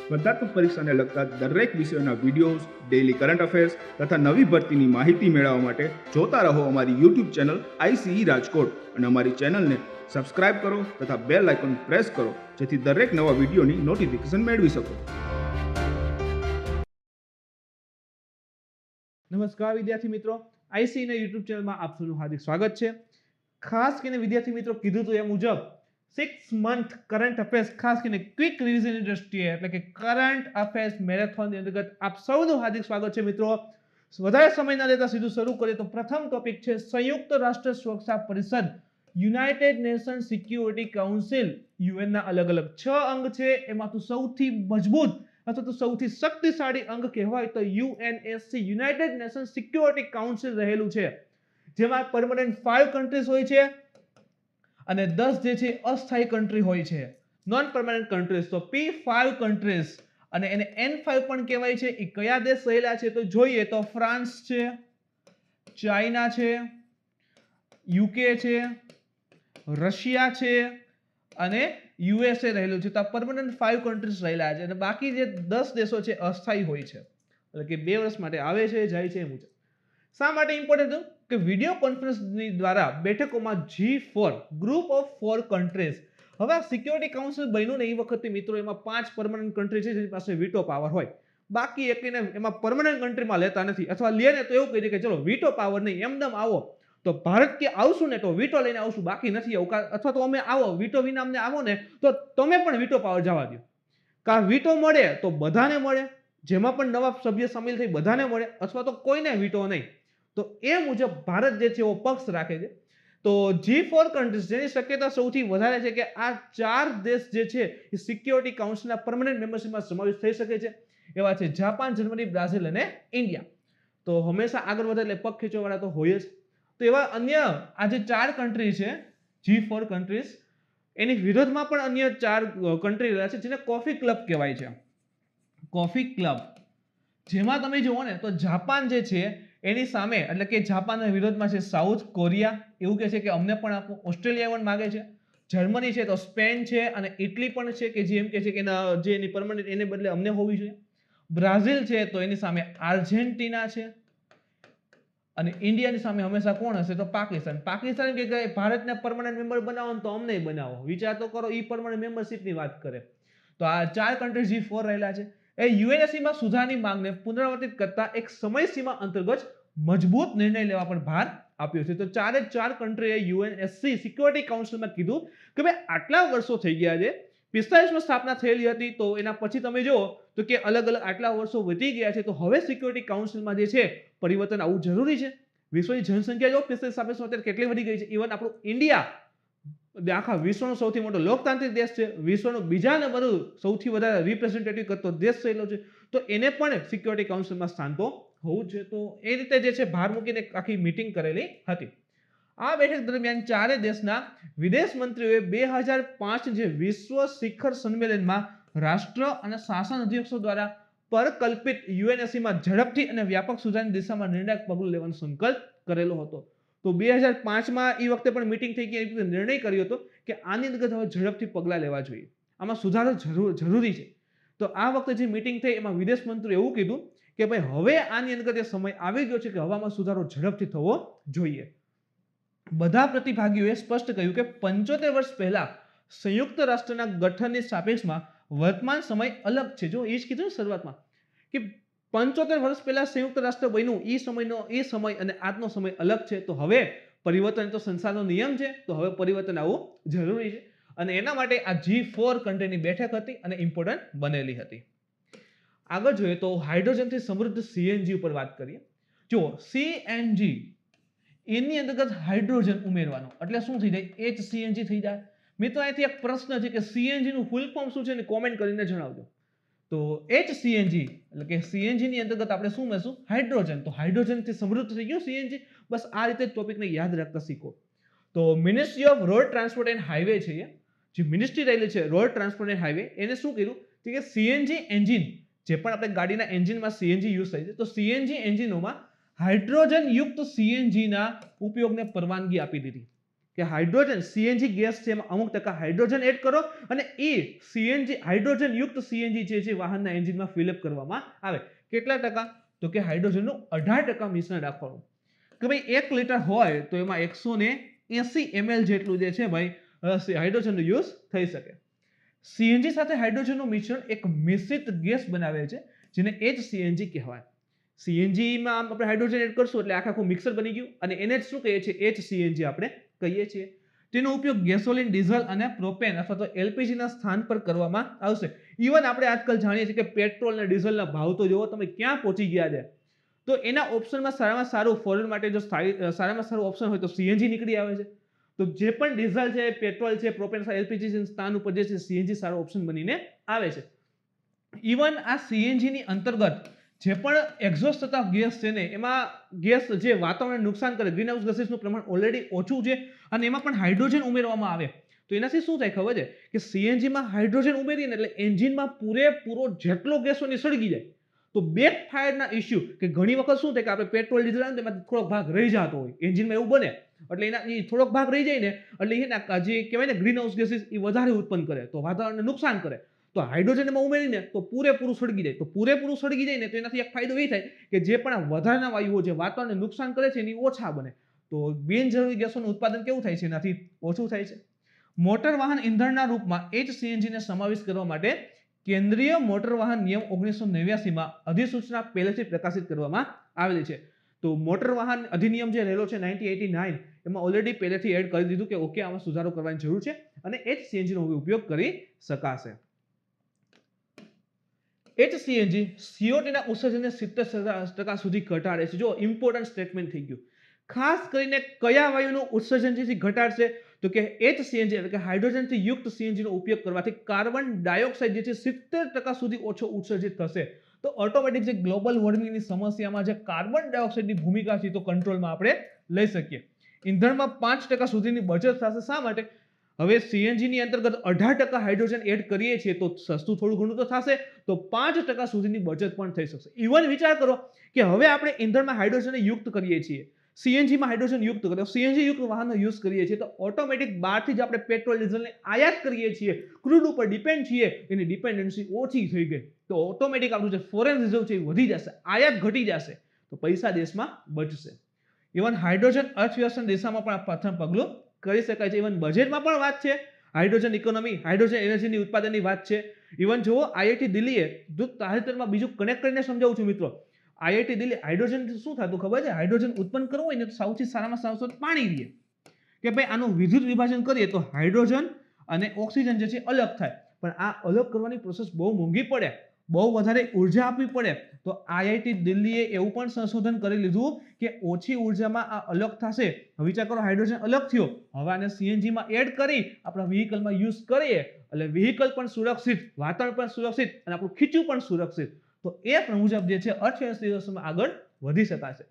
સ્પર્ધાત્મક પરીક્ષાને લગતા દરેક વિષયોના વિડીયોઝ, ડેઇલી કરંટ અફેર્સ તથા નવી ભરતીની માહિતી મેળવવા માટે જોતા રહો અમારી યુટ્યુબ ચેનલ ICE રાજકોટ અને અમારી ચેનલને સબસ્ક્રાઇબ કરો તથા બેલ આઇકોન પ્રેસ કરો જેથી દરેક નવા વિડીયોની નોટિફિકેશન મેળવી શકો. નમસ્કાર વિદ્યાર્થી મિત્રો, ICE ના યુટ્યુબ ચેનલમાં આપ સૌનું હાર્દિક સ્વાગત છે. ખાસ કરીને વિદ્યાર્થી મિત્રો કીધું તો એ મુજબ 6 મંથ કરંટ અફેર્સ ખાસ કરીને ક્વિક રિવિઝનની દ્રષ્ટિએ એટલે કે કરંટ અફેર્સ મેરેથોનની અંતર્ગત આપ સૌનું હાર્દિક સ્વાગત છે મિત્રો. વધારે સમય ના લેતા સીધું શરૂ કરીએ તો પ્રથમ ટોપિક છે સંયુક્ત રાષ્ટ્ર સુરક્ષા પરિષદ, United nation security council. UN ના અલગ અલગ 6 અંગ છે, એમાંથી સૌથી મજબૂત અથવા તો સૌથી શક્તિશાળી અંગ કહેવાય તો UNSC, United nation security council રહેલું છે, જેમાં પરમનન્ટ 5 કન્ટ્રીઝ હોય છે અને 10 જે છે અસ્થાયી કન્ટ્રી હોય છે, નોન પરમેનન્ટ કન્ટ્રીઝ. તો P5 કન્ટ્રીઝ અને એને N5 પણ કહેવાય છે. એ કયા દેશ રહેલા છે તો જોઈએ તો ફ્રાન્સ છે, ચાઇના છે, UK છે, રશિયા છે અને USA રહેલું છે. તો આ પરમનન્ટ 5 કન્ટ્રીઝ રહેલા છે અને બાકી જે 10 દેશો છે અસ્થાયી હોય છે, એટલે કે 2 વર્ષ માટે આવે છે, જાય છે. એ મુજબ શા માટે ઇમ્પોર્ટન્ટ કે વિડિયો કોન્ફરન્સની દ્વારા બેઠકોમાં G4 ગ્રુપ ઓફ 4 કન્ટ્રીઝ. હવે આ સિક્યોરિટી કાઉન્સિલ બન્યું ને એ વખતે મિત્રો એમાં 5 પરમનન્ટ કન્ટ્રી છે જેની પાસે વીટો પાવર હોય, બાકી એકને એમાં પરમનન્ટ કન્ટ્રીમાં લેતા નથી, અથવા લે ને તો એવું કહી દે કે ચલો વીટો પાવર નહીં, એમનેમ આવો તો ભારત કે આવશું ને તો વીટો લઈને આવશું, બાકી નથી આવું, અથવા તો અમે આવો વીટો વિના અમને આવો ને તો તમે પણ વીટો પાવર જવા દો. કા વીટો મળે તો બધાને મળે, જેમાં પણ નવા સભ્ય સામેલ થઈ બધાને મળે, અથવા તો કોઈને વીટો નહીં. તો એ મુજબ ભારત જે છે એવો પક્ષ રાખે છે. તો G4 કન્ટ્રીઝ જેની શક્યતા સૌથી વધારે છે કે આ 4 દેશ જે છે એ સિક્યોરિટી કાઉન્સિલના પરમનન્ટ મેમ્બરશિપમાં સમાવેશ થઈ શકે છે, એવા છે જાપાન, જર્મની, બ્રાઝિલ અને ઇન્ડિયા. તો હંમેશા આગળ વધે એટલે પગ ખેંચવાવાળા તો હોય જ. તો એવા અન્ય આ જે 4 કન્ટ્રી છે G4 કન્ટ્રીઝ, એની વિરોધમાં પણ અન્ય 4 કન્ટ્રી રહ્યા છે જેને કોફી ક્લબ કહેવાય છે. કોફી ક્લબ જેમાં તમે જુઓ ને તો જાપાન જે છે એની સામે એટલે કે જાપાનના વિરોધમાં છે સાઉથ કોરિયા, એવું કહે છે કે અમને પણ આપો. ઓસ્ટ્રેલિયા પણ માગે છે, જર્મની છે, તો સ્પેન છે અને ઇટલી પણ છે કે જે એમ કહે છે કે જે એની પરમનન્ટ એને બદલે અમને હોવી જોઈએ. બ્રાઝિલ છે તો એની સામે આર્જેન્ટિના છે અને ઇન્ડિયાની સામે હંમેશા કોણ હશે તો પાકિસ્તાન. પાકિસ્તાન કે ભારતને પરમનન્ટ મેમ્બર બનાવો તો અમને બનાવો, વિચાર તો કરો, ઈ પરમનન્ટ મેમ્બરશિપની વાત કરે. તો આ 4 કન્ટ્રી G4 રહેલા છે. એ UNSC માં સુધારની માંગને પુનરાવર્તિત કરતા એક સમયસીમા અંતર્ગત મજબૂત નિર્ણય લેવા પર ભાર આપ્યો છે. તો 4 કન્ટ્રીએ UNSC સિક્યોરિટી કાઉન્સિલમાં કીધું કે ભાઈ આટલા વર્ષો થઈ ગયા છે, 45માં સ્થાપના થયેલી હતી, તો એના પછી તમે જુઓ તો કે અલગ અલગ આટલા વર્ષો વધી ગયા છે, તો હવે સિક્યોરિટી કાઉન્સિલમાં જે છે પરિવર્તન આવવું જરૂરી છે. વિશ્વની જનસંખ્યા જો 45 અત્યારે કેટલી વધી ગઈ છે. ઇવન આપણું ઇન્ડિયા આખા વિશ્વનો સૌથી મોટો લોકતાંત્રિક દેશ છે, વિશ્વનો બીજા નંબરનો સૌથી વધારે રિપ્રેઝેન્ટેટિવ કરતો દેશ થયેલો છે, તો એને પણ સિક્યોરિટી કાઉન્સિલમાં સ્થાન તો હોવું જ છે. તો એ રીતે જે છે ભાર મૂકીને આખી મીટિંગ કરેલી હતી. આ બેઠક દરમિયાન 4 દેશના વિદેશ મંત્રીઓએ 2005 જે વિશ્વ શિખર સંમેલનમાં રાષ્ટ્ર અને શાસન અધ્યક્ષો દ્વારા પરકલ્પિત UNSCમાં ઝડપથી અને વ્યાપક સુધારની દિશામાં નિર્ણાયક પગલું લેવાનો સંકલ્પ કરેલો હતો. તો 2005માં એ વખતે પણ મીટિંગ થઈ ગઈ, એ નિર્ણય કર્યો હતો કે આની અંતર્ગત હવે ઝડપથી પગલાં લેવા જોઈએ, આમાં સુધારો જરૂરી છે. તો આ વખતે જે મીટિંગ થઈ એમાં વિદેશ મંત્રીએ એવું કીધું કે ભાઈ હવે આની અંતર્ગત સમય આવી ગયો છે કે હવામાં સુધારો ઝડપથી થવો જોઈએ. બધા પ્રતિભાગીઓએ સ્પષ્ટ કહ્યું કે 75 વર્ષ પહેલા સંયુક્ત રાષ્ટ્રના ગઠનની સાપેક્ષમાં વર્તમાન સમય અલગ છે. જો એ જ કીધું શરૂઆતમાં કે 75 વર્ષ પહેલા સંયુક્ત રાષ્ટ્ર બન્યું, એ સમય અને આજનો સમય અલગ છે. તો હવે પરિવર્તન તો સંસારનો નિયમ છે, તો હવે પરિવર્તન આવવું જરૂરી છે અને એના માટે આ G4 કન્ટ્રીની બેઠક હતી અને ઇમ્પોર્ટન્ટ બનેલી હતી. આગળ જોઈએ તો હાઇડ્રોજનથી સમૃદ્ધ CNG ઉપર વાત કરીએ. જો CNG એની અંતર્ગત હાઇડ્રોજન ઉમેરવાનો એટલે શું થઈ જાય, HCNG થઈ જાય. મિત્રો અહીંથી એક પ્રશ્ન છે કે CNG નું ફૂલ ફોર્મ શું છે ને કોમેન્ટ કરીને જણાવજો. તો HCNG એટલે કે CNG ની અંતર્ગત આપણે શું મેળવશું, હાઇડ્રોજન. તો હાઇડ્રોજનથી સમૃદ્ધ થઈ ગયું CNG. બસ આ રીતે ટોપિકને યાદ રાખતા શીખો. તો ministry off road transport and highway છે, જે મિનિસ્ટ્રી રહેલી છે રોડ ટ્રાન્સપોર્ટ એન્ડ હાઈવે, એને શું કર્યું કે CNG એન્જિન, જે પણ આપણે ગાડીના એન્જિનમાં CNG યુઝ થાય છે, તો CNG એન્જિનોમાં હાઇડ્રોજન યુક્ત CNG ના ઉપયોગને પરવાનગી આપી દીધી કે હાઇડ્રોજન સીએનજી ગેસ છે એમાં અમુક ટકા હાઇડ્રોજન એડ કરો અને એ સીએનજી હાઇડ્રોજન યુક્ત સીએનજી જે વાહનના એન્જિનમાં ફિલઅપ કરવામાં આવે. કેટલા ટકા? તો કે હાઇડ્રોજનનું 18% મિશ્રણ રાખવાનું. કે ભાઈ 1 લિટર હોય તો એમાં 180 ml જેટલું જે છે ભાઈ હાઇડ્રોજનનો યુઝ થઈ શકે. સીએનજી સાથે હાઇડ્રોજનનું મિશ્રણ એક મિશ્રિત ગેસ બનાવે છે જેને HCNG કહેવાય. સીએનજીમાં આપણે હાઇડ્રોજન એડ કરશું એટલે આખું મિક્સર બની ગયું અને એને શું કહીએ છીએ? HCNG આપણે કહીએ છીએ. તેનો ઉપયોગ ગેસોલિન, ડીઝલ અને પ્રોપેન અથવા તો LPG ના સ્થાન પર કરવામાં આવશે. ઇવન આપણે આજકાલ જાણીએ છીએ કે પેટ્રોલ અને ડીઝલના ભાવ તો જોવો તમે ક્યાં પહોંચી ગયા છે. તો એના ઓપ્શનમાં સારામાં સારું ફોરેન માટે જો સારામાં સારું ઓપ્શન હોય તો સીએનજી નીકળી આવે છે. તો જે પણ ડીઝલ છે, પેટ્રોલ છે, પ્રોપેન, LPG સ્થાન ઉપર જે છે સીએનજી સારો ઓપ્શન બનીને આવે છે. ઇવન આ સીએનજી ની અંતર્ગત જે પણ એક્ઝોસ્ટ થતા ગેસ છે ને એમાં ગેસ જે વાતાવરણને નુકસાન કરે, ગ્રીન હાઉસ ગેસીસનું પ્રમાણ ઓલરેડી ઓછું છે અને એમાં પણ હાઇડ્રોજન ઉમેરવામાં આવે તો એનાથી શું થાય ખબર છે કે સીએનજીમાં હાઇડ્રોજન ઉમેરીને એટલે એન્જિનમાં પૂરેપૂરો જેટલો ગેસ હોય સળગી જાય. તો બેક ફાયરના ઇસ્યુ કે ઘણી વખત શું થાય કે આપણે પેટ્રોલ ડીઝલ આવે એમાં થોડોક ભાગ રહી જતો હોય એન્જિનમાં એવું બને એટલે એના થોડોક ભાગ રહી જાય ને એટલે એના જે કહેવાય ને ગ્રીન હાઉસ ગેસીસ એ વધારે ઉત્પન્ન કરે તો વાતાવરણને નુકસાન કરે. તો હાઇડ્રોજન એમાં ઉમેરીને તો પૂરેપૂરું સળગી જાય. તો પૂરેપૂરું સળગી જાય ને તો એનાથી એક ફાયદો એ થાય કે જે પણ વધારાના વાયુઓ જે વાતાવરણને નુકસાન કરે છે એની ઓછા બને. તો બિનજરૂરી ગેસોનું ઉત્પાદન કેવું થાય છે? એનાથી ઓછું થાય છે. મોટર વાહન ઇંધણના રૂપમાં HCNG ને સમાવેશ કરવા માટે કેન્દ્રીય મોટર વાહન નિયમ 1989 માં અધિસૂચના પહેલેથી પ્રકાશિત કરવામાં આવેલી છે. તો મોટર વાહન અધિનિયમ જે રહેલો છે 1989 એમાં ઓલરેડી પહેલેથી એડ કરી દીધું કે ઓકે આમાં સુધારો કરવાની જરૂર છે અને HCNG નો ઉપયોગ કરી શકાશે. HCNG CO2 ના ઉત્સર્જનને 70% સુધી ઘટાડે છે. જો ઇમ્પોર્ટન્ટ સ્ટેટમેન્ટ થઈ ગયું. ખાસ કરીને કયા વાયુનું ઉત્સર્જન જેથી ઘટાડશે તો કે HCNG એટલે કે હાઇડ્રોજનથી યુક્ત CNG નો ઉપયોગ કરવાથી કાર્બન ડાયોક્સાઇડ જે છે 70% સુધી ઓછો ઉત્સર્જિત થશે. તો ઓટોમેટિક જે ગ્લોબલ વોર્મિંગની સમસ્યામાં જે કાર્બન ડાયોક્સાઇડની ભૂમિકા છે તો કંટ્રોલમાં આપણે લઈ શકીએ. ઇંધણમાં 5% સુધીની બચત થશે. શા માટે? હવે સીએનજી ની અંતર્ગત 18% હાઇડ્રોજન એડ કરીએ છીએ તો સસ્તું થોડું ઘણું તો થશે તો 5% સુધીની બચત પણ થઈ શકશે. ઇવન વિચાર કરો કે હવે આપણે ઇંધણમાં હાઇડ્રોજનને યુક્ત કરીએ છીએ, સીએનજીમાં હાઇડ્રોજન યુક્ત કરીએ, સીએનજી યુક્ત વાહનનો યુઝ કરીએ છીએ તો ઓટોમેટિક બહારથી જ આપણે પેટ્રોલ ડીઝલને આયાત કરીએ છીએ, ક્રૂડ ઉપર ડિપેન્ડ છીએ, એની ડિપેન્ડન્સી ઓછી થઈ ગઈ તો ઓટોમેટિક આપણું જે ફોરેન રિઝર્વ છે એ વધી જશે, આયાત ઘટી જશે તો પૈસા દેશમાં બચશે. ઇવન હાઇડ્રોજન અર્થવ્યવસ્થાની દિશામાં પણ આ પ્રથમ પગલું કરી શકાય છે. ઇવન બજેટમાં પણ વાત છે, હાઇડ્રોજન ઇકોનોમી, હાઇડ્રોજન એનર્જીની ઉત્પાદનની વાત છે. ઇવન જુઓ આઈઆઈટી દિલ્હીએ તાજેતરમાં બીજું કનેક્ટ કરીને સમજાવું છું મિત્રો. આઈઆઈટી દિલ્હી હાઇડ્રોજન શું થતું ખબર છે? હાઇડ્રોજન ઉત્પન્ન કરવું હોય ને તો સૌથી સારામાં સારું પાણી લઈએ કે ભાઈ આનું વિદ્યુત વિભાજન કરીએ તો હાઇડ્રોજન અને ઓક્સિજન જે છે અલગ થાય. પણ આ અલગ કરવાની પ્રોસેસ બહુ મોંઘી પડે, બહુ વધારે ઉર્જા આપવી પડે. તો આઈઆઈટી દિલ્હીએ એવું પણ સંશોધન કરી લીધું કે ઓછી ઉર્જામાં આ અલગ થશે. વિચાર કરો હાઇડ્રોજન અલગ થયો, હવે આને સીએનજીમાં એડ કરી આપણા વ્હીકલમાં યુઝ કરીએ એટલે વ્હીકલ પણ સુરક્ષિત, વાતાવરણ પણ સુરક્ષિત અને આપણું ખીચું પણ સુરક્ષિત. તો એ મુજબ જે છે અર્થવ્યવસ્થામાં આગળ વધી શકાશે.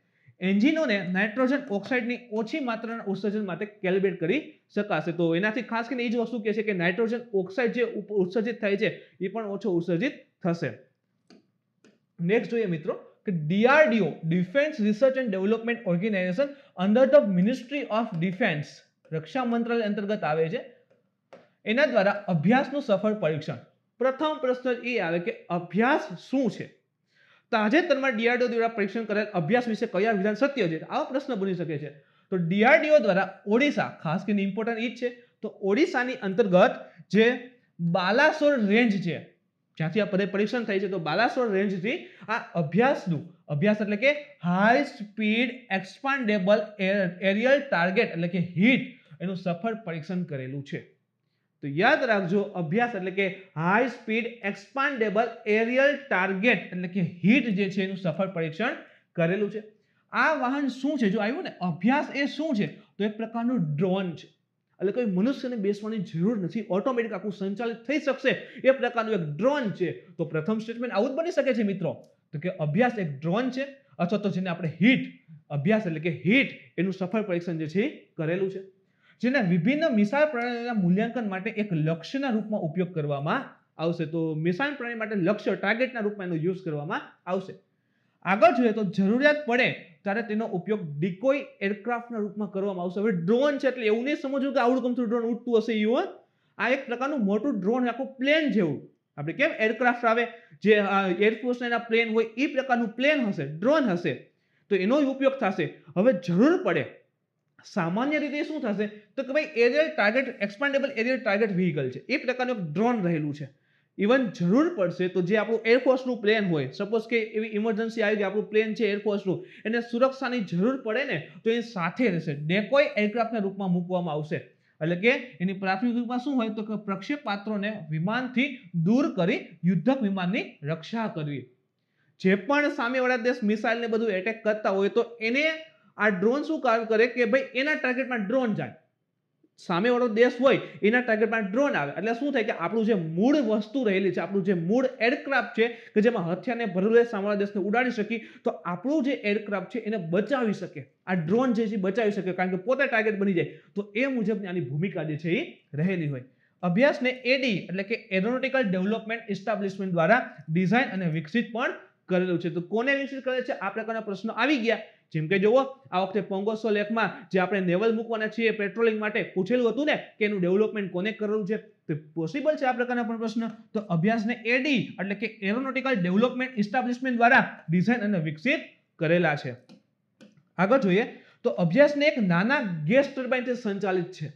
એન્જિનોને નાઇટ્રોજન ઓક્સાઇડની ઓછી માત્રાના ઉત્સર્જન માટે કેલિબ્રેટ કરી શકાશે. તો એનાથી ખાસ કરીને એ જ વસ્તુ કહે છે કે નાઇટ્રોજન ઓક્સાઇડ જે ઉત્સર્જિત થાય છે એ પણ ઓછો ઉત્સર્જિત થશે. નેક્સ્ટ જોઈએ મિત્રો કે DRDO defence research and development organisation under the ministry of defence રક્ષા મંત્રાલય અંતર્ગત આવે છે. એના દ્વારા અભ્યાસનું સફળ પરીક્ષણ. પ્રથમ પ્રશ્ન એ આવે કે અભ્યાસ શું છે? તાજેતરમાં DRDO દ્વારા પરીક્ષણ કરેલ અભ્યાસ વિશે કયા વિધાન સત્ય છે? આવો પ્રશ્ન બની શકે છે. તો DRDO દ્વારા ઓડિશા, ખાસ કરીને ઇમ્પોર્ટન્ટ ઈ જ છે, તો ઓડિશાની અંતર્ગત જે બાલાસોર રેન્જ છે જ્યાંથી આ પરીક્ષણ થાય છે તો બાલાસોર રેન્જથી આ અભ્યાસ એટલે કે હાઈ સ્પીડ એક્સપાન્ડેબલ એરિયલ ટાર્ગેટ એટલે કે HEAT એનું સફળ પરીક્ષણ કરેલું છે. તો યાદ રાખજો અભ્યાસ એટલે કે હાઈ સ્પીડ એક્સપાન્ડેબલ એરિયલ ટાર્ગેટ એટલે કે HEAT જે છે એનું સફળ પરીક્ષણ કરેલું છે. આ વાહન શું છે? જો આવ્યું ને અભ્યાસ એ શું છે તો એક પ્રકારનું ડ્રોન છે. એટલે કોઈ મનુષ્યને બેસવાની જરૂર નથી, ઓટોમેટિક આખું સંચાલિત થઈ શકશે એ પ્રકારનું એક ડ્રોન છે. તો પ્રથમ સ્ટેટમેન્ટ આવું જ બની શકે છે મિત્રો, તો કે અભ્યાસ એક ડ્રોન છે અથવા તો જેને આપણે HEAT અભ્યાસ એટલે કે HEAT એનું સફળ પરીક્ષણ જે છે એ કરેલું છે. જેના વિભિન્ન મિસાઇલ પ્રણાલીના મૂલ્યાંકન માટે એક લક્ષ્યના રૂપમાં ઉપયોગ કરવામાં આવશે. તો મિસાઇલ પ્રણાલી માટે લક્ષ્ય ટાર્ગેટના રૂપમાં એનો યુઝ કરવામાં આવશે. આગળ જોઈએ તો જરૂરિયાત પડે ત્યારે તેનો ઉપયોગ ડિકોય એરક્રાફ્ટના રૂપમાં કરવામાં આવશે. હવે ડ્રોન છે એટલે એવું નહીં સમજવું કે આવડું કમથું ડ્રોન ઉડતું હશે એવું. આ એક પ્રકારનું મોટું ડ્રોન, આખું પ્લેન જેવું. આપણે કેમ એરક્રાફ્ટ આવે જે એરફોર્સના એના પ્લેન હોય એ પ્રકારનું પ્લેન હશે, ડ્રોન હશે, તો એનો ઉપયોગ થશે. હવે જરૂર પડે સામાન્ય રીતે શું થશે તો કે ભાઈ aerial target, expendable aerial target vehicle છે એ પ્રકારનું એક ડ્રોન રહેલું છે. ઇવન જરૂર પડશે તો જે આપણું એરફોર્સનું પ્લેન હોય, સપોઝ કે એવી ઇમરજન્સી આવી ગઈ, આપણું પ્લેન છે એરફોર્સનું, એને સુરક્ષાની જરૂર પડે ને તો એ સાથે રહેશે, ડેકોય એરક્રાફ્ટના રૂપમાં મૂકવામાં આવશે. એટલે કે એની પ્રાથમિક રૂપમાં શું હોય તો કે પ્રક્ષેપાસ્ત્રોને વિમાનથી દૂર કરી યુદ્ધક વિમાનની રક્ષા કરવી. જે પણ સામેવાળા દેશ મિસાઇલને બધું એટેક કરતા હોય તો એને આ ડ્રોન શું કામ કરે કે ભાઈ એના ટાર્ગેટમાં ડ્રોન જાય. સામેવાળો દેશ હોય એના ટાર્ગેટમાં ડ્રોન આવે એટલે શું થાય કે આપણું જે મૂળ વસ્તુ રહેલી છે, આપણું જે મૂળ એરક્રાફ્ટ છે કે જેમાં હથિયારને ભરેલું સામેવાળા દેશને ઉડાડી શકી, તો આપણું જે એરક્રાફ્ટ છે એને બચાવી શકે, આ ડ્રોન જે છે બચાવી શકે, કારણ કે પોતે ટાર્ગેટ બની જાય. તો એ મુજબની આની ભૂમિકા જે છે એ રહેલી હોય. અભ્યાસને એડી એટલે કે એરોનોટિકલ ડેવલપમેન્ટ એસ્ટાબ્લિશમેન્ટ દ્વારા ડિઝાઇન અને વિકસિત પણ કરેલું છે. તો કોને વિકસિત કરે છે? આ પ્રકારના પ્રશ્નો આવી ગયા. જેમ કે જુઓ, આ વખતે પોંગોસો લેકમાં જે આપણે નેવલ મૂકવાના છીએ પેટ્રોલિંગ માટે પૂછેલું હતું ને કે એનું ડેવલપમેન્ટ કોને કરેલું છે, તો પોસિબલ છે આ પ્રકારના પણ પ્રશ્ન. તો અભ્યાસને એડી એટલે કે એરોનોટિકલ ડેવલપમેન્ટ એસ્ટાબ્લિશમેન્ટ દ્વારા ડિઝાઇન અને વિકસિત કરેલા છે. આગળ જોઈએ તો અભ્યાસને એક નાના ગેસ ટર્બાઇનથી સંચાલિત છે.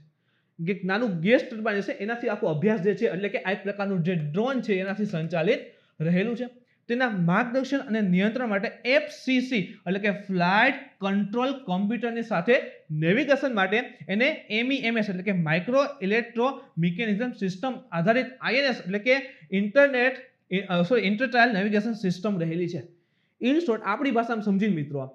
એક નાનું ગેસ ટર્બાઇન છે એનાથી આખો અભ્યાસ જે છે એટલે કે આ એક પ્રકારનું જે ડ્રોન છે એનાથી સંચાલિત રહેલું છે. તેના માર્ગદર્શન અને નિયંત્રણ માટે FCC એટલે કે ફ્લાઇટ કંટ્રોલ કોમ્પ્યુટરની સાથે નેવિગેશન માટે એને MEMS એટલે કે માઇક્રો ઇલેક્ટ્રો મિકેનિઝમ સિસ્ટમ આધારિત INS એટલે કે ઇન્ટર-ટ્રાયલ નેવિગેશન સિસ્ટમ રહેલી છે. ઇન શોર્ટ આપણી ભાષામાં સમજીને મિત્રો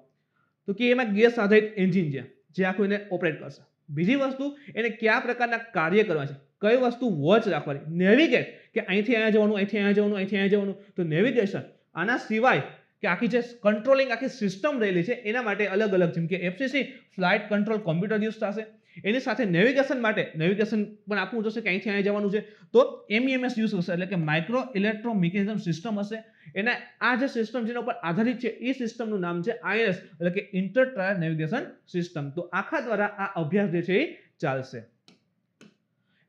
તો કે એમાં ગેસ આધારિત એન્જિન છે જે આખું એને ઓપરેટ કરશે. બીજી વસ્તુ એને કયા પ્રકારના કાર્ય કરવા છે, કઈ વસ્તુ વોચ રાખવાની, નેવિગેટ કે અહીંથી અહીંયા જવાનું, અહીંથી અહીંયા જવાનું, અહીંથી અહીંયા જવાનું, તો નેવિગેશન. આના સિવાય કે આખી જે કંટ્રોલિંગ આખી સિસ્ટમ રહેલી છે એના માટે અલગ અલગ, જેમ કે FCC flight control computer use થશે. એની સાથે નેવિગેશન માટે નેવિગેશન પણ આપવું જશે કે અહીંથી અહીંયા જવાનું છે તો MEMS યુઝ થશે એટલે કે માઇક્રો ઇલેક્ટ્રો મિકેનિઝમ સિસ્ટમ હશે. એના આ જે સિસ્ટમ જેના ઉપર આધારિત છે એ સિસ્ટમનું નામ છે INS એટલે કે ઇન્ટર ટ્રાયલ નેવિગેશન સિસ્ટમ. તો આખા દ્વારા આ અભ્યાસ જે છે એ ચાલશે.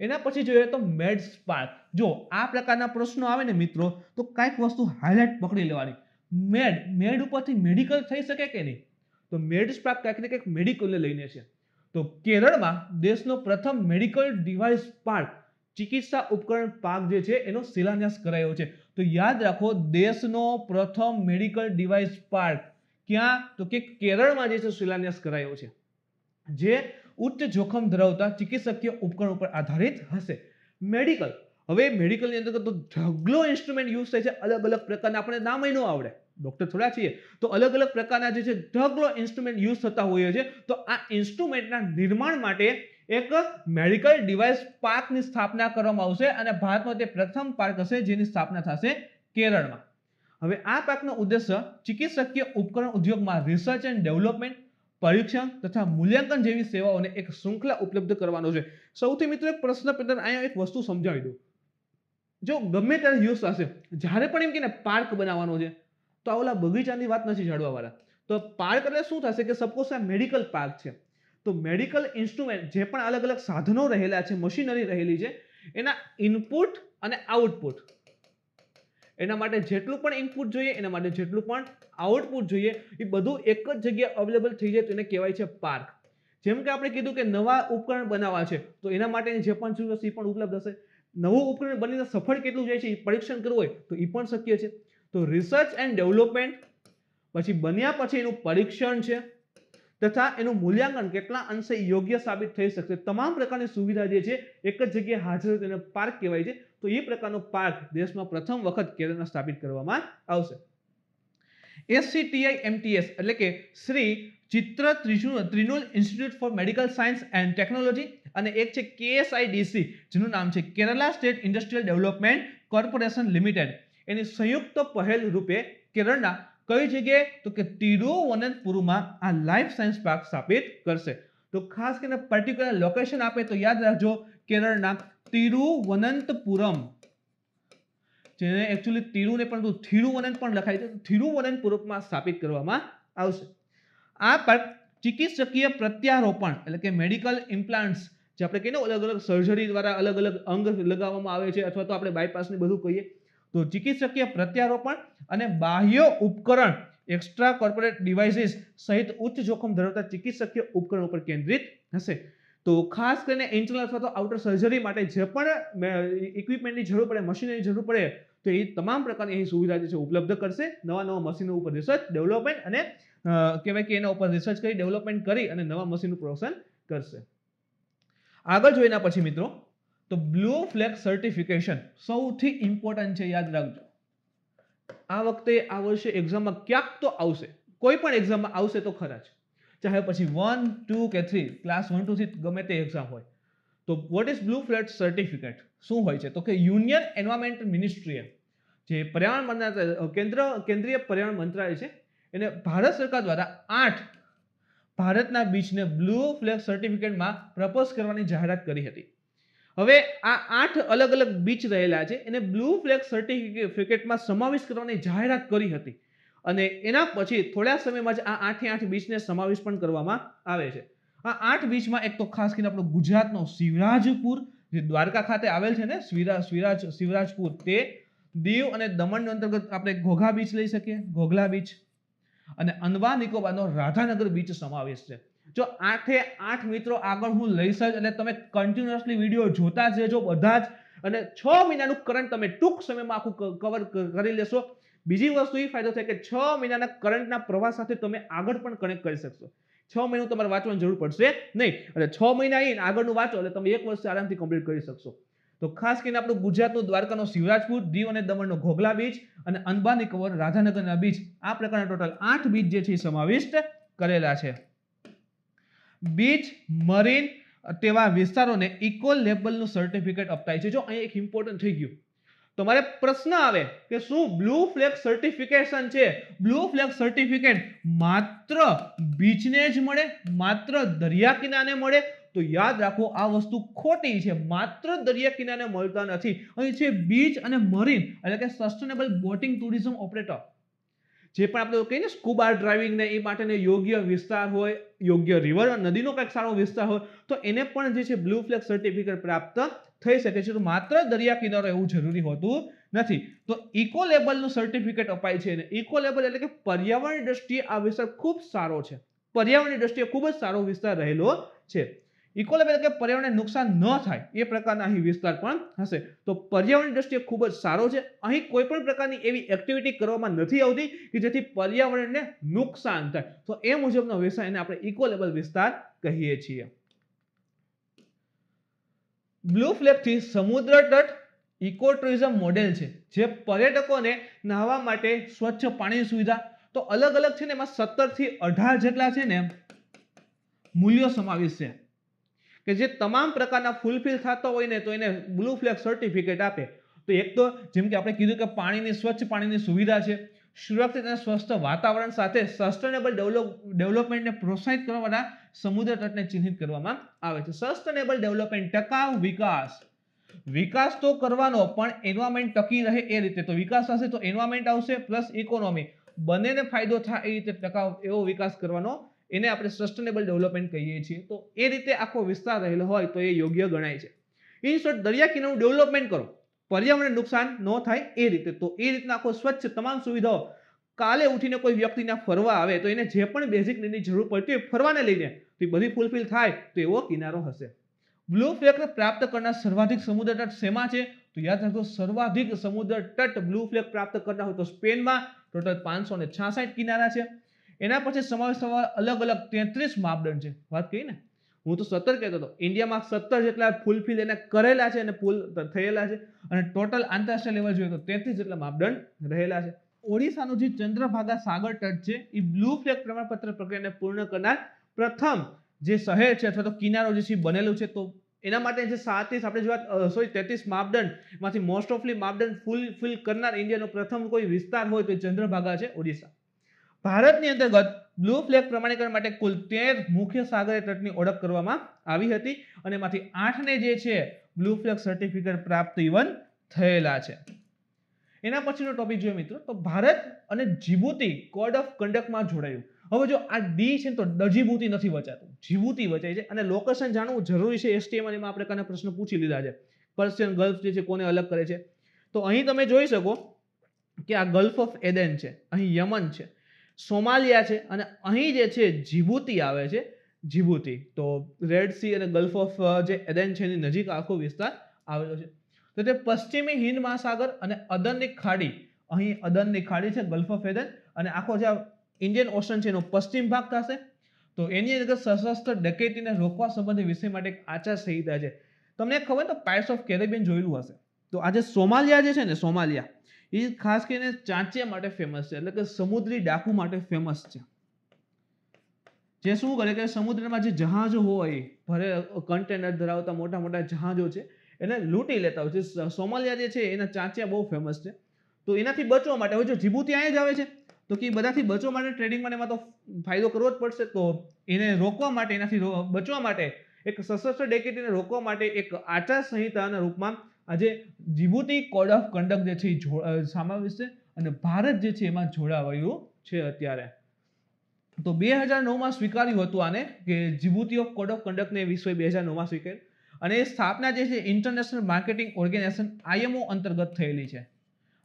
એના પછી જોઈએ તો મેડ સ્પાર્ક. જો આ પ્રકારના પ્રશ્નો આવે ને મિત્રો તો કઈક વસ્તુ હાઇલાઇટ પકડી લેવાની. મેડ ઉપરથી મેડિકલ થઈ શકે કે નહીં? તો મેડ સ્પાર્ક કંઈક ને કંઈક મેડિકલને લઈને છે. તો કેરળમાં દેશનો પ્રથમ મેડિકલ ડિવાઇસ પાર્ક, ચિકિત્સા ઉપકરણ પાર્ક જે છે એનો શિલાન્યાસ કરાયો છે. તો યાદ રાખો, દેશનો પ્રથમ મેડિકલ ડિવાઇસ પાર્ક ક્યાં? તો કે કેરળમાં જે છે શિલાન્યાસ કરાયો છે, જે ઉચ્ચ જોખમ ધરાવતા ચિકિત્સકીય ઉપકરણ ઉપર આધારિત હશે. મેડિકલ, હવે મેડિકલની અંદર તો ઢગલો ઇન્સ્ટ્રુમેન્ટ યુઝ થાય છે, અલગ અલગ પ્રકારના, આપણે નામ ન આવડે, ડોક્ટર થોડા છીએ, તો અલગ અલગ પ્રકારના જે છે ઢગલો ઇન્સ્ટ્રુમેન્ટ યુઝ થતા હોય છે. તો આ ઇન્સ્ટ્રુમેન્ટના નિર્માણ માટે એક મેડિકલ ડિવાઇસ પાર્કની સ્થાપના કરવામાં આવશે અને ભારતમાં તે પ્રથમ પાર્ક હશે જેની સ્થાપના થશે કેરળમાં. હવે આ પાર્કનો ઉદ્દેશ્ય ચિકિત્સકીય ઉપકરણ ઉદ્યોગમાં રિસર્ચ એન્ડ ડેવલપમેન્ટ, પરીક્ષણ તથા મૂલ્યાંકન જેવી સેવાઓને એક શૃંખલા ઉપલબ્ધ કરવાનો છે. સૌથી મિત્રો એક પ્રશ્ન પેટર્ન અહીંયા એક વસ્તુ સમજાવી દઉં. જો ગમે ત્યારે યુઝ થશે, જ્યારે પણ એમ કે પાર્ક બનાવવાનો છે તો આ ઓલા બગીચાની વાત નથી જાણવા વાળા. તો પાર્ક એટલે શું થશે કે સપોઝ આ મેડિકલ પાર્ક છે તો મેડિકલ ઇન્સ્ટ્રુમેન્ટ જે પણ અલગ અલગ સાધનો રહેલા છે, મશીનરી રહેલી છે, એના ઇનપુટ અને આઉટપુટ, એના માટે જેટલું પણ ઇનપુટ જોઈએ, એના માટે જેટલું પણ આઉટપુટ જોઈએ, એ બધું એક જ જગ્યાએ અવેલેબલ થઈ જાય તો એને કહેવાય છે પાર્ક. જેમ કે આપણે કીધું કે નવા ઉપકરણ બનાવવા છે તો એના માટેની જે પણ જરૂર હશે એ પણ ઉપલબ્ધ હશે. નવું ઉપકરણ બનીને સફળ કેટલું જાય છે એ પરીક્ષણ કરવું હોય તો એ પણ શક્ય છે. તો રિસર્ચ એન્ડ ડેવલપમેન્ટ, પછી બન્યા પછી એનું પરીક્ષણ છે તથા એનું મૂલ્યાંકન કેટલા અંશે યોગ્ય સાબિત થઈ શકશે, તમામ પ્રકારની સુવિધા જે છે એક જ જગ્યાએ હાજર હોય તેને પાર્ક કહેવાય છે. તો એ પ્રકારનો પાર્ક દેશમાં પ્રથમ વખત કેરળમાં સ્થાપિત કરવામાં આવશે. SCTI MTS એટલે કે Shri Chitra Tirunal institute for medical science and technology અને એક છે KSIDC જેનું નામ છે Kerala state industrial development corporation limited. એની સંયુક્ત પહેલ રૂપે કેરળના કઈ જગ્યાએ તો કે તિરુવનંતપુરમમાં આ લાઈફ સાયન્સ પાર્ક સ્થાપિત કરશે. તો ખાસ કરીને પર્ટિક્યુલર લોકેશન આપે તો યાદ રાખજો, કેરળના તિરુવનંતપુરમ, જેને એકચ્યુઅલી તિરુને પણ થિરુવનંત પણ લખાય છે, તિરુવનંતપુરમમાં સ્થાપિત કરવામાં આવશે. આ પાર્ટ ચિકિત્સકીય પ્રત્યારોપણ એટલે કે મેડિકલ ઇમ્પ્લાન્ટ્સ, જે આપણે કહીએ ને અલગ અલગ સર્જરી દ્વારા અલગ અલગ અંગ લગાવવામાં આવે છે, અથવા તો આપણે બાયપાસ ને બધું કહીએ, તો ચિકિત્સકીય પ્રત્યારોપણ અને બાહ્ય ઉપકરણ એક્સ્ટ્રા કોર્પોરેટ ડિવાઇસીસ સહિત ઉચ્ચ જોખમ ધરાવતા ચિકિત્સકીય ઉપકરણ ઉપર કેન્દ્રિત હશે. તો ખાસ કરીને ઇન્ટરનલ અથવા તો આઉટર સર્જરી માટે જે પણ ઇક્વિપમેન્ટની જરૂર પડે, મશીનરીની જરૂર પડે, તો એ તમામ પ્રકારની અહીં સુવિધા જે છે ઉપલબ્ધ કરશે. નવા મશીનો ઉપર રિસર્ચ ડેવલપમેન્ટ અને કહેવાય કે એના ઉપર રિસર્ચ કરી ડેવલપમેન્ટ કરી અને નવા મશીનનું પ્રોડક્શન કરશે. આગળ જોઈના પછી મિત્રો તો બ્લુ ફ્લેગ સર્ટિફિકેશન સૌથી ઇમ્પોર્ટન્ટ છે, યાદ રાખજો. આ વખતે આ વર્ષે એક્ઝામમાં ક્યાંક તો આવશે, કોઈ પણ એક્ઝામમાં આવશે તો ખરા જ, ચાહે પછી 1, 2 કે 3, ક્લાસ 1 to 3 ગમે તે એક્ઝામ હોય. તો what is blue flag certificate? શું હોય છે? તો કે યુનિયન એન્વાયરમેન્ટ મિનિસ્ટ્રીએ, જે પર્યાવરણ મંત્રાલય કેન્દ્રીય પર્યાવરણ મંત્રાલય છે, એને ભારત સરકાર દ્વારા 8 ભારતના બીચને બ્લુ ફ્લેગ સર્ટિફિકેટમાં પ્રપોઝ કરવાની જાહેરાત કરી હતી. હવે આ 8 અલગ અલગ બીચ રહેલા છે એને બ્લુ ફ્લેગ સર્ટિફિકેટમાં સમાવેશ કરવાની જાહેરાત કરી હતી, અને એના પછી થોડા સમયમાં જ આ 8 બીચને સમાવેશ પણ કરવામાં આવે છે. આ 8 બીચમાં એક તો ખાસ કરીને આપણો ગુજરાતનો શિવરાજપુર, જે દ્વારકા ખાતે આવેલ છે ને, શિવરાજપુર, તે દીવ અને દમણ અંતર્ગત આપણે ઘોઘા બીચ લઈ શકીએ, ઘોઘલા બીચ, અને અંદમાન નિકોબારનો રાધાનગર બીચ સમાવેશ છે. જો 8 મિત્રો આગળ હું લઈશ જ, અને તમે કન્ટિન્યુઅસલી વિડીયો જોતા જ રહેજો બધા જ, અને 6 મહિનાનું કરંટ તમે ટૂંક સમયમાં આખું કવર કરી લેશો. બીજી વસ્તુ એ ફાયદો થાય કે 6 મહિનાના કરંટના પ્રવાહ સાથે તમે આગળ પણ કનેક્ટ કરી શકશો. 6 મહિનું તમારે વાંચવાની જરૂર પડશે નહીં, અને 6 મહિના આવીને આગળનું વાંચો એટલે તમે 1 વર્ષ આરામથી કમ્પ્લીટ કરી શકશો. તો ખાસ કરીને આપણું ગુજરાતનું દ્વારકાનો શિવરાજપુર, દીવ અને દમણનો ઘોઘલા બીચ, અને અંદમાન નિકોબાર રાધાનગરના બીચ, આ પ્રકારના ટોટલ 8 બીચ જે છે એ સમાવિષ્ટ કરેલા છે. બીચ, મરીન તેવા વિસ્તારોને ઇકો લેબલનું સર્ટિફિકેટ અપાય છે. જો અહીં એક ઇમ્પોર્ટન્ટ થઈ ગયું, તમારે પ્રશ્ન આવે કે શું બ્લુ ફ્લેગ સર્ટિફિકેશન છે, બ્લુ ફ્લેગ સર્ટિફિકેટ માત્ર બીચને જ મળે, માત્ર દરિયા કિનારે મળે? તો યાદ રાખો આ વસ્તુ ખોટી છે. માત્ર દરિયા કિનારે મળતા નથી. અહીં છે બીચ અને મરીન એટલે કે સસ્ટેનેબલ બોટિંગ ટુરિઝમ ઓપરેટર, જે પણ આપણે કહીએ ને સ્કુબા ડ્રાઇવિંગ ને એ માટેનો યોગ્ય વિસ્તાર હોય, યોગ્ય રિવર નદીનો કંઈક સારો વિસ્તાર હોય, તો એને પણ જે છે બ્લુ ફ્લેગ સર્ટિફિકેટ પ્રાપ્ત થઈ શકે છે. તો માત્ર દરિયા કિનારો એવું જરૂરી હોતું નથી. તો ઇકો લેબલનું સર્ટિફિકેટ અપાય છે. અને ઇકો લેબલ એટલે કે પર્યાવરણની દ્રષ્ટિએ આ વિસ્તાર ખૂબ સારો છે, પર્યાવરણની દ્રષ્ટિએ ખૂબ જ સારો વિસ્તાર રહેલો છે. ઇકો લેબલ એટલે કે પર્યાવરણને નુકસાન ન થાય એ પ્રકારના અહીં વિસ્તાર પણ હશે. તો પર્યાવરણની દ્રષ્ટિએ ખૂબ જ સારો છે. અહીં કોઈ પણ પ્રકારની એવી એક્ટિવિટી કરવામાં નથી આવતી કે જેથી પર્યાવરણને નુકસાન થાય. તો એ મુજબનો વિસ્તાર એને આપણે ઇકો લેબલ વિસ્તાર કહીએ છીએ. બ્લુ ફ્લેગ થી સમુદ્ર તટ ઇકો ટુરિઝમ મોડેલ છે, જે પર્યટકોને નહાવા માટે સ્વચ્છ પાણીની સુવિધા, તો અલગ અલગ છે ને એમાં 17 થી 18 જેટલા છે ને મૂલ્યો સમાવેશ છે, કે જે તમામ પ્રકારના ફૂલફિલ થતા હોય ને તો એને બ્લુ ફ્લેગ સર્ટિફિકેટ આપે. તો એક તો જેમ કે આપણે કીધું કે પાણીની સ્વચ્છ પાણીની સુવિધા છે, સુરક્ષિત અને સ્વસ્થ વાતાવરણ સાથે સસ્ટેનેબલ ડેવલપમેન્ટને પ્રોત્સાહિત કરવાના સમુદ્ર તટને ચિહ્નિત કરવામાં આવે છે. સસ્ટેનેબલ ડેવલપમેન્ટ, ટકાઉ વિકાસ તો કરવાનો, પણ એન્વાયરમેન્ટ ટકી રહે એ રીતે. તો વિકાસ થશે તો એન્વાયરમેન્ટ આવશે પ્લસ ઇકોનોમી, બંનેને ફાયદો થાય એ રીતે ટકાઉ એવો વિકાસ કરવાનો, એને આપણે સસ્ટેનેબલ ડેવલપમેન્ટ કહીએ છીએ. તો એ રીતે આખો વિસ્તાર રહેલો હોય તો એ યોગ્ય ગણાય છે. ઇન શોર્ટ, દરિયા કિનારાનું ડેવલપમેન્ટ કરો, પર્યાવરણને નુકસાન ન થાય એ રીતે. તો એ રીતના આખો સ્વચ્છ તમામ સુવિધાઓ, કાલે ઉઠીને કોઈ વ્યક્તિ ત્યાં ફરવા આવે તો એને જે પણ બેઝિક નીડની જરૂર પડતી હોય ફરવાને લઈને, તો એ બધી ફૂલફિલ થાય તો એવો કિનારો હશે. બ્લુ ફ્લેગ પ્રાપ્ત કરનાર સર્વાધિક સમુદ્ર તટ શેમાં છે? તો યાદ રાખો, સર્વાધિક સમુદ્ર તટ બ્લુ ફ્લેગ પ્રાપ્ત કરનાર હોય તો સ્પેનમાં ટોટલ 566 કિનારા છે. એના પછી સમાવેશ થવા અલગ અલગ 33 માપદંડ છે. વાત કહી ને, હું તો 17 કહેતો હતો, ઇન્ડિયામાં 17 જેટલા ફૂલફિલ એને કરેલા છે અને ફૂલ થયેલા છે, અને ટોટલ આંતરરાષ્ટ્રીય લેવલ જોઈએ તો 33 જેટલા માપદંડ રહેલા છે. ઓડિશાનું જે ચંદ્રભાગા સાગર તટ છે એ બ્લુ ફ્લેગ પ્રમાણપત્ર પ્રક્રિયાને પૂર્ણ કરનાર પ્રથમ જે શહેર છે અથવા તો કિનારો જે છે બનેલું છે. તો એના માટે જે 33 માપદંડ માંથી મોસ્ટ ઓફલી માપદંડ ફૂલફિલ કરનાર ઇન્ડિયાનો પ્રથમ કોઈ વિસ્તાર હોય તો ચંદ્રભાગા છે, ઓડિશા. ભારતની અંતર્ગત બ્લુ ફ્લેગ પ્રમાણીકરણ માટે કુલ 13 મુખ્ય સાગરીય તટની ઓળખ કરવામાં આવી હતી, અને એમાંથી 8 ને જે છે બ્લુ ફ્લેગ સર્ટિફિકેટ પ્રાપ્ત ઇવન થયેલા છે. એના પછીનો ટોપિક જોઈએ મિત્રો, તો ભારત અને જીબુતી કોડ ઓફ કન્ડક્ટમાં જોડાયું. હવે જો આ ડી છે ને તો ડજીબુતી નથી વચાતું, જીબુતી વચાય છે. અને લોકેશન જાણવું જરૂરી છે. HTML એમાં આપણે કાના પ્રશ્ન પૂછી લીધા છે. પર્શિયન ગલ્ફ જે છે કોને અલગ કરે છે. તો અહીં તમે જોઈ શકો કે આ ગલ્ફ ઓફ એડન છે, અહીં યમન છે, સોમાલિયા છે, અને અહીં જે છે જીબુતી આવે છે, જીબુતી. તો રેડ સી અને ગલ્ફ ઓફ જે એડન છે એની નજીક આખો વિસ્તાર આવેલો છે. તો તે પશ્ચિમી હિન્દ મહાસાગર અને અદનની ખાડી, અહીં અદનની ખાડી છે ગલ્ફ ઓફ એડન, અને આખો જે ઇન્ડિયન ઓશન છે એનો પશ્ચિમ ભાગ થશે. તો એની અંદર સશસ્ત્ર ડકેતીને રોકવા સંબંધિત વિષય માટે એક આચાર સંહિતા છે. તમને ખબર તો પાયર્સ ઓફ કેરેબિયન જોયેલું હશે. તો આજે સોમાલિયા જે છે ને, સોમાલિયા એ ખાસ કરીને ચાંચિયા માટે ફેમસ છે, એટલે કે સમુદ્રી ડાકુ માટે ફેમસ છે. જે શું કરે કે સમુદ્રમાં જે જહાજો હોય, ભરે કન્ટેનર ધરાવતા મોટા મોટા જહાજો છે એને લૂંટી લેતા હોય છે. સોમાલિયા જે છે એના ચાંચિયા બહુ ફેમસ છે. તો એનાથી બચવા માટે, હવે જો જીબુતી અહીંયા જ આવે છે તો કે બધાથી બચવા માટે ટ્રેડિંગમાં એમાં તો ફાયદો કરવો જ પડશે. તો એને રોકવા માટે, એનાથી બચવા માટે, એક સશસ્ત્ર ડકેતીને રોકવા માટે એક આચાર સંહિતાના રૂપમાં આજે જીબુતી કોડ ઓફ કન્ડક્ટ જે છે એ સમાવેશ છે, અને ભારત જે છે એમાં જોડાવાયું છે અત્યારે. તો 2009માં સ્વીકાર્યું હતું આને, કે જીબુતી ઓફ કોડ ઓફ કન્ડક્ટને વિશ્વ 2009માં સ્વીકાર્યું. અને એ સ્થાપના જે છે ઇન્ટરનેશનલ માર્કેટિંગ ઓર્ગેનાઇઝેશન IMO અંતર્ગત થયેલી છે.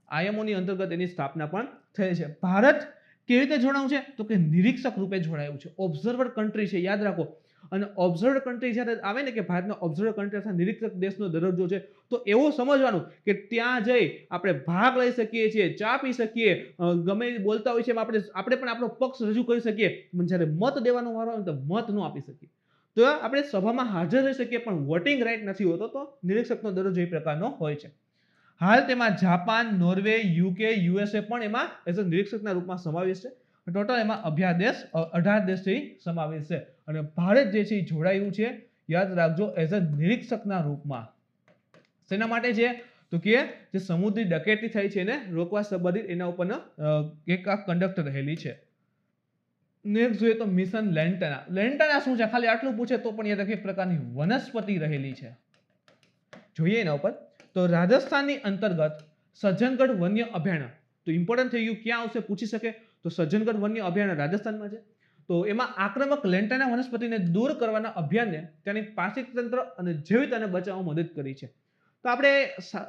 IMO ની અંતર્ગત એની સ્થાપના પણ થઈ છે. ભારત કેવી રીતે જોડાયું છે તો કે નિરીક્ષક રૂપે જોડાયું છે. ઓબ્ઝર્વર કન્ટ્રી છે, યાદ રાખો. અને ઓબ્ઝર્વર કન્ટ્રી જ્યારે આવે ને કે ભારતનો ઓબ્ઝર્વર કન્ટ્રી અથવા નિરીક્ષક દેશનો દરજ્જો છે, તો એવું સમજવાનું કે ત્યાં જઈ આપણે ભાગ લઈ શકીએ છીએ, ચા પી શકીએ, ગમે બોલતા હોય છે એમાં આપણે પણ આપણો પક્ષ રજૂ કરી શકીએ, પણ જ્યારે મત દેવાનો વારો આવે તો મત ન આપી શકીએ. તો આપણે સભામાં હાજર રહી શકીએ પણ વોટિંગ રાઇટ નથી હોતો. તો નિરીક્ષકનો દરજ્જો એ પ્રકારનો હોય છે. હાલ તેમાં જાપાન, નોર્વે, UK, USA પણ એમાં એઝ અ નિરીક્ષકના રૂપમાં સમાવેશ છે. ટોટલ એમાં 18 દેશથી સમાવેશ છે. અને ભારત જે છે એ જોડાયું છે, યાદ રાખજો, એઝ અ નિરીક્ષકના રૂપમાં. શેના માટે છે તો કે જે સમુદ્રી ડકેતી થઈ છે એને રોકવા સંબંધિત એના ઉપરનો એક આ કંડક્ટ રહેલી છે. નેક્સ્ટ જોઈએ તો મિશન લેન્ટાના. લેન્ટાના શું છે ખાલી આટલું પૂછે તો પણ યાદ રાખે, એક પ્રકારની વનસ્પતિ રહેલી છે. જોઈએ એના ઉપર તો રાજસ્થાનની અંતર્ગત સજ્જનગઢ વન્ય અભયારણ્ય. તો ઇમ્પોર્ટન્ટ થઈ ગયું, ક્યાં આવશે પૂછી શકે તો સજ્જનગઢ વન્ય અભયારણ્ય રાજસ્થાનમાં છે. તો એમાં આક્રમક લેન્ટાના વનસ્પતિને દૂર કરવાના અભિયાનને તેની પાચિક તંત્ર અને જૈવિકતાને બચાવવામાં મદદ કરી છે. તો આપણે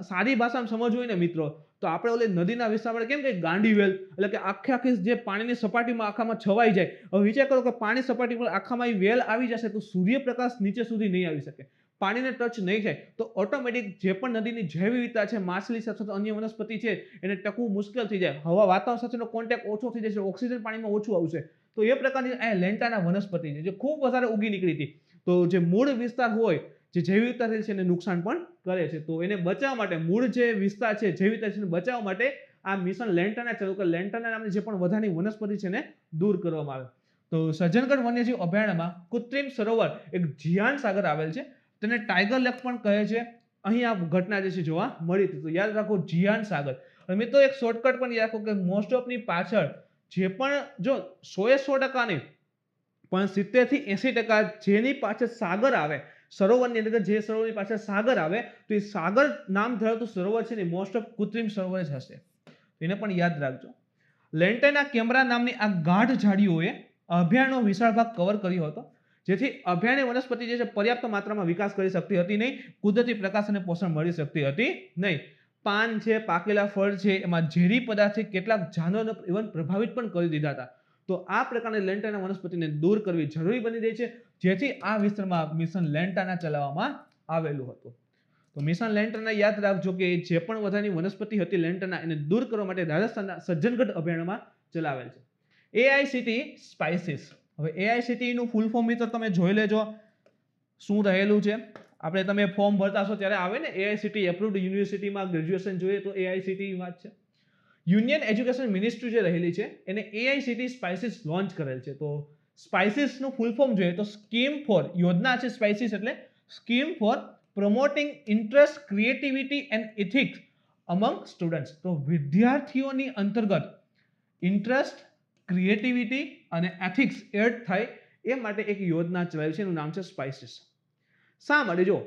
સાદી ભાષામાં સમજવું હોય ને મિત્રો, તો આપણે ઓલી નદીના વિસ્તારમાં કેમ કે ગાંડી વેલ, એટલે કે આખી જે પાણીની સપાટીમાં આખામાં છવાઈ જાય. હવે વિચાર કરો કે પાણી સપાટી પર આખામાં એ વેલ આવી જશે તો સૂર્યપ્રકાશ નીચે સુધી નહીં આવી શકે, પાણીને ટચ નહીં થાય, તો ઓટોમેટિક જે પણ નદીની જૈવ વિવિધતા છે, માછલી સાથે અન્ય વનસ્પતિ છે, એને ટકવું મુશ્કેલ થઈ જાય. હવા વાતાવરણ સાથેનો કોન્ટેક્ટ ઓછો થઈ જશે, ઓક્સિજન પાણીમાં ઓછું આવશે. તો એ પ્રકારની આ લેન્ટાના વનસ્પતિ છે જે ખૂબ વધારે ઉગી નીકળી હતી. તો જે મૂળ વિસ્તાર હોય, જે જૈવ વિવિધતા છે એને નુકસાન પણ કરે છે. તો એને બચાવવા માટે, મૂળ જે વિસ્તાર છે, જૈવ વિવિધતા છે એને બચાવવા માટે આ મિશન લેન્ટાના ચાલુ કે લેન્ટાના નામની જે પણ વધારાની વનસ્પતિ છે એને દૂર કરવામાં આવે. તો સજ્જનગઢ વન્યજીવ અભયારણ્યમાં કૃત્રિમ સરોવર એક જીયાન સાગર આવેલ છે, તેને ટાઈગર લેક પણ કહે છે. અહીં આ ઘટના જે છે જોવા મળી હતી. તો યાદ રાખો જીયાન સાગર. અને મિત્રો એક શોર્ટકટ પણ યાદ રાખો કે મોસ્ટ ઓફની પાછળ જે પણ, જો 100% નહીં પણ 70 થી 80% જેની પાછળ સાગર આવે, સરોવરની અંદર જે સરોવરની પાછળ સાગર આવે, તો એ સાગર નામ ધરાવતું સરોવર છે ને મોસ્ટ ઓફ કૃત્રિમ સરોવર જ હશે. એને પણ યાદ રાખજો. લેન્ટાના કેમરા નામની આ ગાઢ ઝાડીઓએ અભયારણ્યનો વિશાળ ભાગ કવર કર્યો હતો, જેથી અભયારણ્ય વનસ્પતિ જે છે પર્યાપ્ત માત્રામાં વિકાસ કરી શકતી હતી નહીં, કુદરતી પ્રકાશ અને પોષણ મળી શકતી હતી નહીં. પાન છે, પાકેલા ફળ છે, એમાં ઝેરી પદાર્થથી કેટલાક જાનવરોને ઇવન પ્રભાવિત પણ કરી દીધા હતા. તો આ પ્રકારની લેન્ટાના વનસ્પતિને દૂર કરવી જરૂરી બની રહી છે, જેથી આ વિસ્તારમાં મિશન લેન્ટાના ચલાવવામાં આવેલું હતું. તો મિશન લેન્ટાના યાદ રાખજો કે જે પણ વધારાની વનસ્પતિ હતી લેન્ટાના, એને દૂર કરવા માટે રાજસ્થાનના સજ્જનગઢ અભયારણ્યમાં ચલાવેલ છે. AICTE spices. હવે AICTE નું ફૂલ ફોર્મ મિત્રો તમે જોઈ લેજો શું રહેલું છે. આપણે તમે ફોર્મ ભરતા છો ત્યારે આવે ને AICTE એપ્રુવડ યુનિવર્સિટીમાં ગ્રેજ્યુએશન જોઈએ તો AICTE વાત છે. યુનિયન એજ્યુકેશન મિનિસ્ટ્રી જે રહેલી છે એને AICTE સ્પાઇસીસ લોન્ચ કરેલ છે. તો સ્પાઇસીસ નું ફૂલ ફોર્મ જોઈએ તો સ્કીમ ફોર, યોજના છે સ્પાઇસીસ એટલે scheme for promoting interest, creativity and ethics અમંગ students. તો વિદ્યાર્થીઓની અંતર્ગત ઇન્ટરેસ્ટ, ક્રિએટિવિટી અને એથિક્સ એડ થાય એ માટે એક યોજના ચલાવી છે, એનું નામ છે સ્પાઇસીસ. શા માટે? જો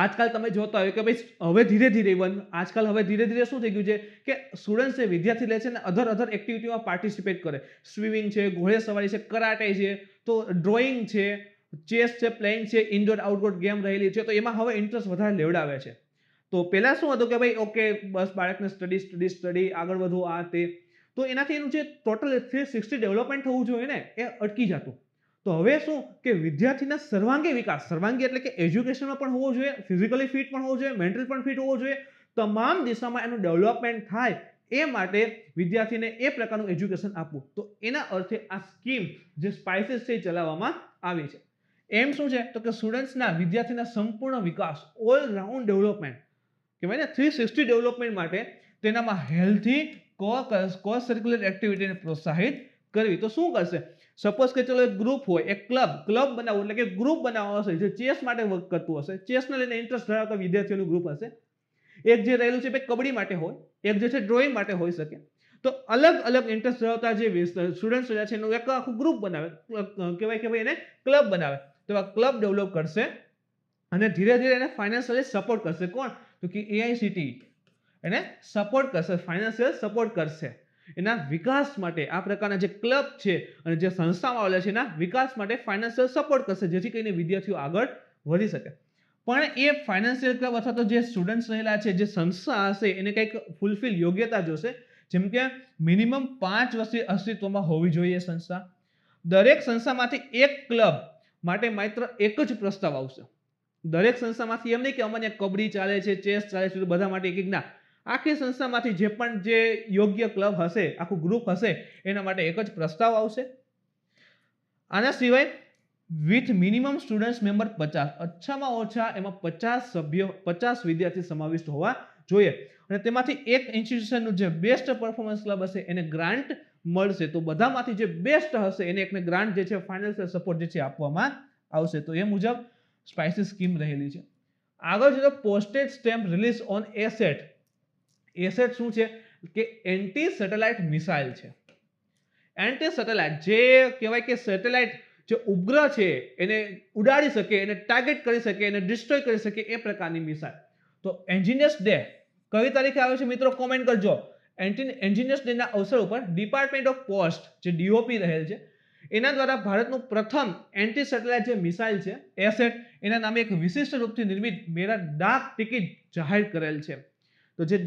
આજકાલ તમે જોતા હોય કે ભાઈ હવે ધીરે ધીરે શું થઈ ગયું છે કે સ્ટુડન્ટ છે, વિદ્યાર્થી લે છે ને અધર એક્ટિવિટીમાં પાર્ટિસિપેટ કરે. સ્વિમિંગ છે, ઘોડેસવારી છે, કરાટે છે, તો ડ્રોઈંગ છે, ચેસ છે, પ્લેઇંગ છે, ઇન્ડોર આઉટડોર ગેમ રહેલી છે. તો એમાં હવે ઇન્ટરેસ્ટ વધારે લેવડાવે છે. તો પહેલા શું હતું કે ભાઈ ઓકે બસ બાળકને સ્ટડી આગળ વધવું આ તે, તો એનાથી એનું જે ટોટલ 360 ડેવલપમેન્ટ થવું જોઈએ ને એ અટકી જતું. તો હવે શું કે વિદ્યાર્થીના સર્વાંગી એટલે કે એજ્યુકેશનમાં પણ હોવો જોઈએ, ફિઝિકલી ફિટ પણ હોવો જોઈએ, મેન્ટલ પણ ફિટ હોવો જોઈએ, તમામ દિશામાં એનું ડેવલપમેન્ટ થાય એ માટે વિદ્યાર્થીને એ પ્રકારનું એજ્યુકેશન આપવું. તો એના અર્થે આ સ્કીમ જે સ્પાઇસીસ છે એ ચલાવવામાં આવી છે. એમ શું છે તો કે સ્ટુડન્ટ્સના વિદ્યાર્થીના સંપૂર્ણ વિકાસ, ઓલ રાઉન્ડ ડેવલપમેન્ટ કહેવાય ને 360 ડેવલપમેન્ટ માટે તેનામાં હેલ્થી કો સર્ક્યુલર એક્ટિવિટીને પ્રોત્સાહિત કરવી. તો શું કરશે? સપોઝ કે ચલો એક ગ્રુપ હોય, એક ક્લબ બનાવવું, એટલે કે ગ્રુપ બનાવવા હશે જે ચેસ માટે વર્ક કરતું હશે, ચેસને લઈને ઇન્ટરેસ્ટ ધરાવતા વિદ્યાર્થીઓનું ગ્રુપ હશે. એક જે રહેલું છે કબડ્ડી માટે હોય, એક જે છે ડ્રોઈંગ માટે હોઈ શકે. તો અલગ ઇન્ટરેસ્ટ ધરાવતા જે સ્ટુડન્ટ્સ છે એનું એક આખું ગ્રુપ બનાવે, કહેવાય કે ભાઈ એને ક્લબ બનાવે. તો આ ક્લબ ડેવલપ કરશે અને ધીરે ધીરે એને ફાઇનાન્શિયલી સપોર્ટ કરશે. કોણ? તો કે AICTE એને સપોર્ટ કરશે, ફાઇનાન્શિયલ સપોર્ટ કરશે એના વિકાસ માટે. આ પ્રકારના જે ક્લબ છે અને જે સંસ્થાઓ આવેલા છે એના વિકાસ માટે ફાઇનાન્શિયલ સપોર્ટ કરશે, જેથી કરીને વિદ્યાર્થીઓ આગળ વધી શકે. પણ એ ફાઇનાન્શિયલ ક્લબ અથવા તો જે સ્ટુડન્ટ્સ રહેલા છે, જે સંસ્થા હશે એને કંઈક ફૂલફિલ યોગ્યતા જોશે. જેમ કે મિનિમમ 5 વર્ષથી અસ્તિત્વમાં હોવી જોઈએ સંસ્થા. દરેક સંસ્થામાંથી એક ક્લબ માટે માત્ર એક જ પ્રસ્તાવ આવશે. દરેક સંસ્થામાંથી એમ નહીં કે અમને કબડ્ડી ચાલે છે, ચેસ ચાલે છે, બધા માટે એક ના, આખી સંસ્થામાંથી જે પણ જે યોગ્ય ક્લબ હશે, આખું ગ્રુપ હશે, એના માટે એક જ પ્રસ્તાવ આવશે. આના સિવાય વિથ મિનિમમ સ્ટુડન્ટ્સ મેમ્બર 50, ઓછામાં ઓછા એમાં 50 સભ્યો, 50 વિદ્યાર્થી સમાવિષ્ટ હોવા જોઈએ. અને તેમાંથી એક ઇન્સ્ટિટ્યુશનનું જે બેસ્ટ પરફોર્મન્સ ક્લબ હશે એને ગ્રાન્ટ મળશે. તો બધામાંથી જે બેસ્ટ હશે એને એકને ગ્રાન્ટ જે છે, ફાઇનાન્શિયલ સપોર્ટ જે છે આપવામાં આવશે. તો એ મુજબ સ્પાઇસી સ્કીમ રહેલી છે. આગળ છે તો postage stamp release on asset. Asset શું છે કે એન્ટી સેટેલાઇટ મિસાઇલ છે. એન્ટી સેટેલાઇટ જે કહેવાય કે સેટેલાઇટ જે ઉપગ્રહ છે એને ઉડાડી શકે, એને ટાર્ગેટ કરી શકે, એને ડિસ્ટ્રોય કરી શકે એ પ્રકારની મિસાઇલ. તો એન્જિનિયર્સ ડે કઈ તારીખે આવે છે મિત્રો? કોમેન્ટ કરજો. એન્જિનિયર્સ ડે ના અવસર ઉપર ડિપાર્ટમેન્ટ ઓફ પોસ્ટ જે DOP રહેલ છે એના દ્વારા ભારતનું પ્રથમ એન્ટી સેટેલાઇટ જે મિસાઇલ છે એસેટ, એના નામે એક વિશિષ્ટ રૂપથી નિર્મિત મેરા ડાક ટિકિટ જાહેર કરેલ છે. તો જે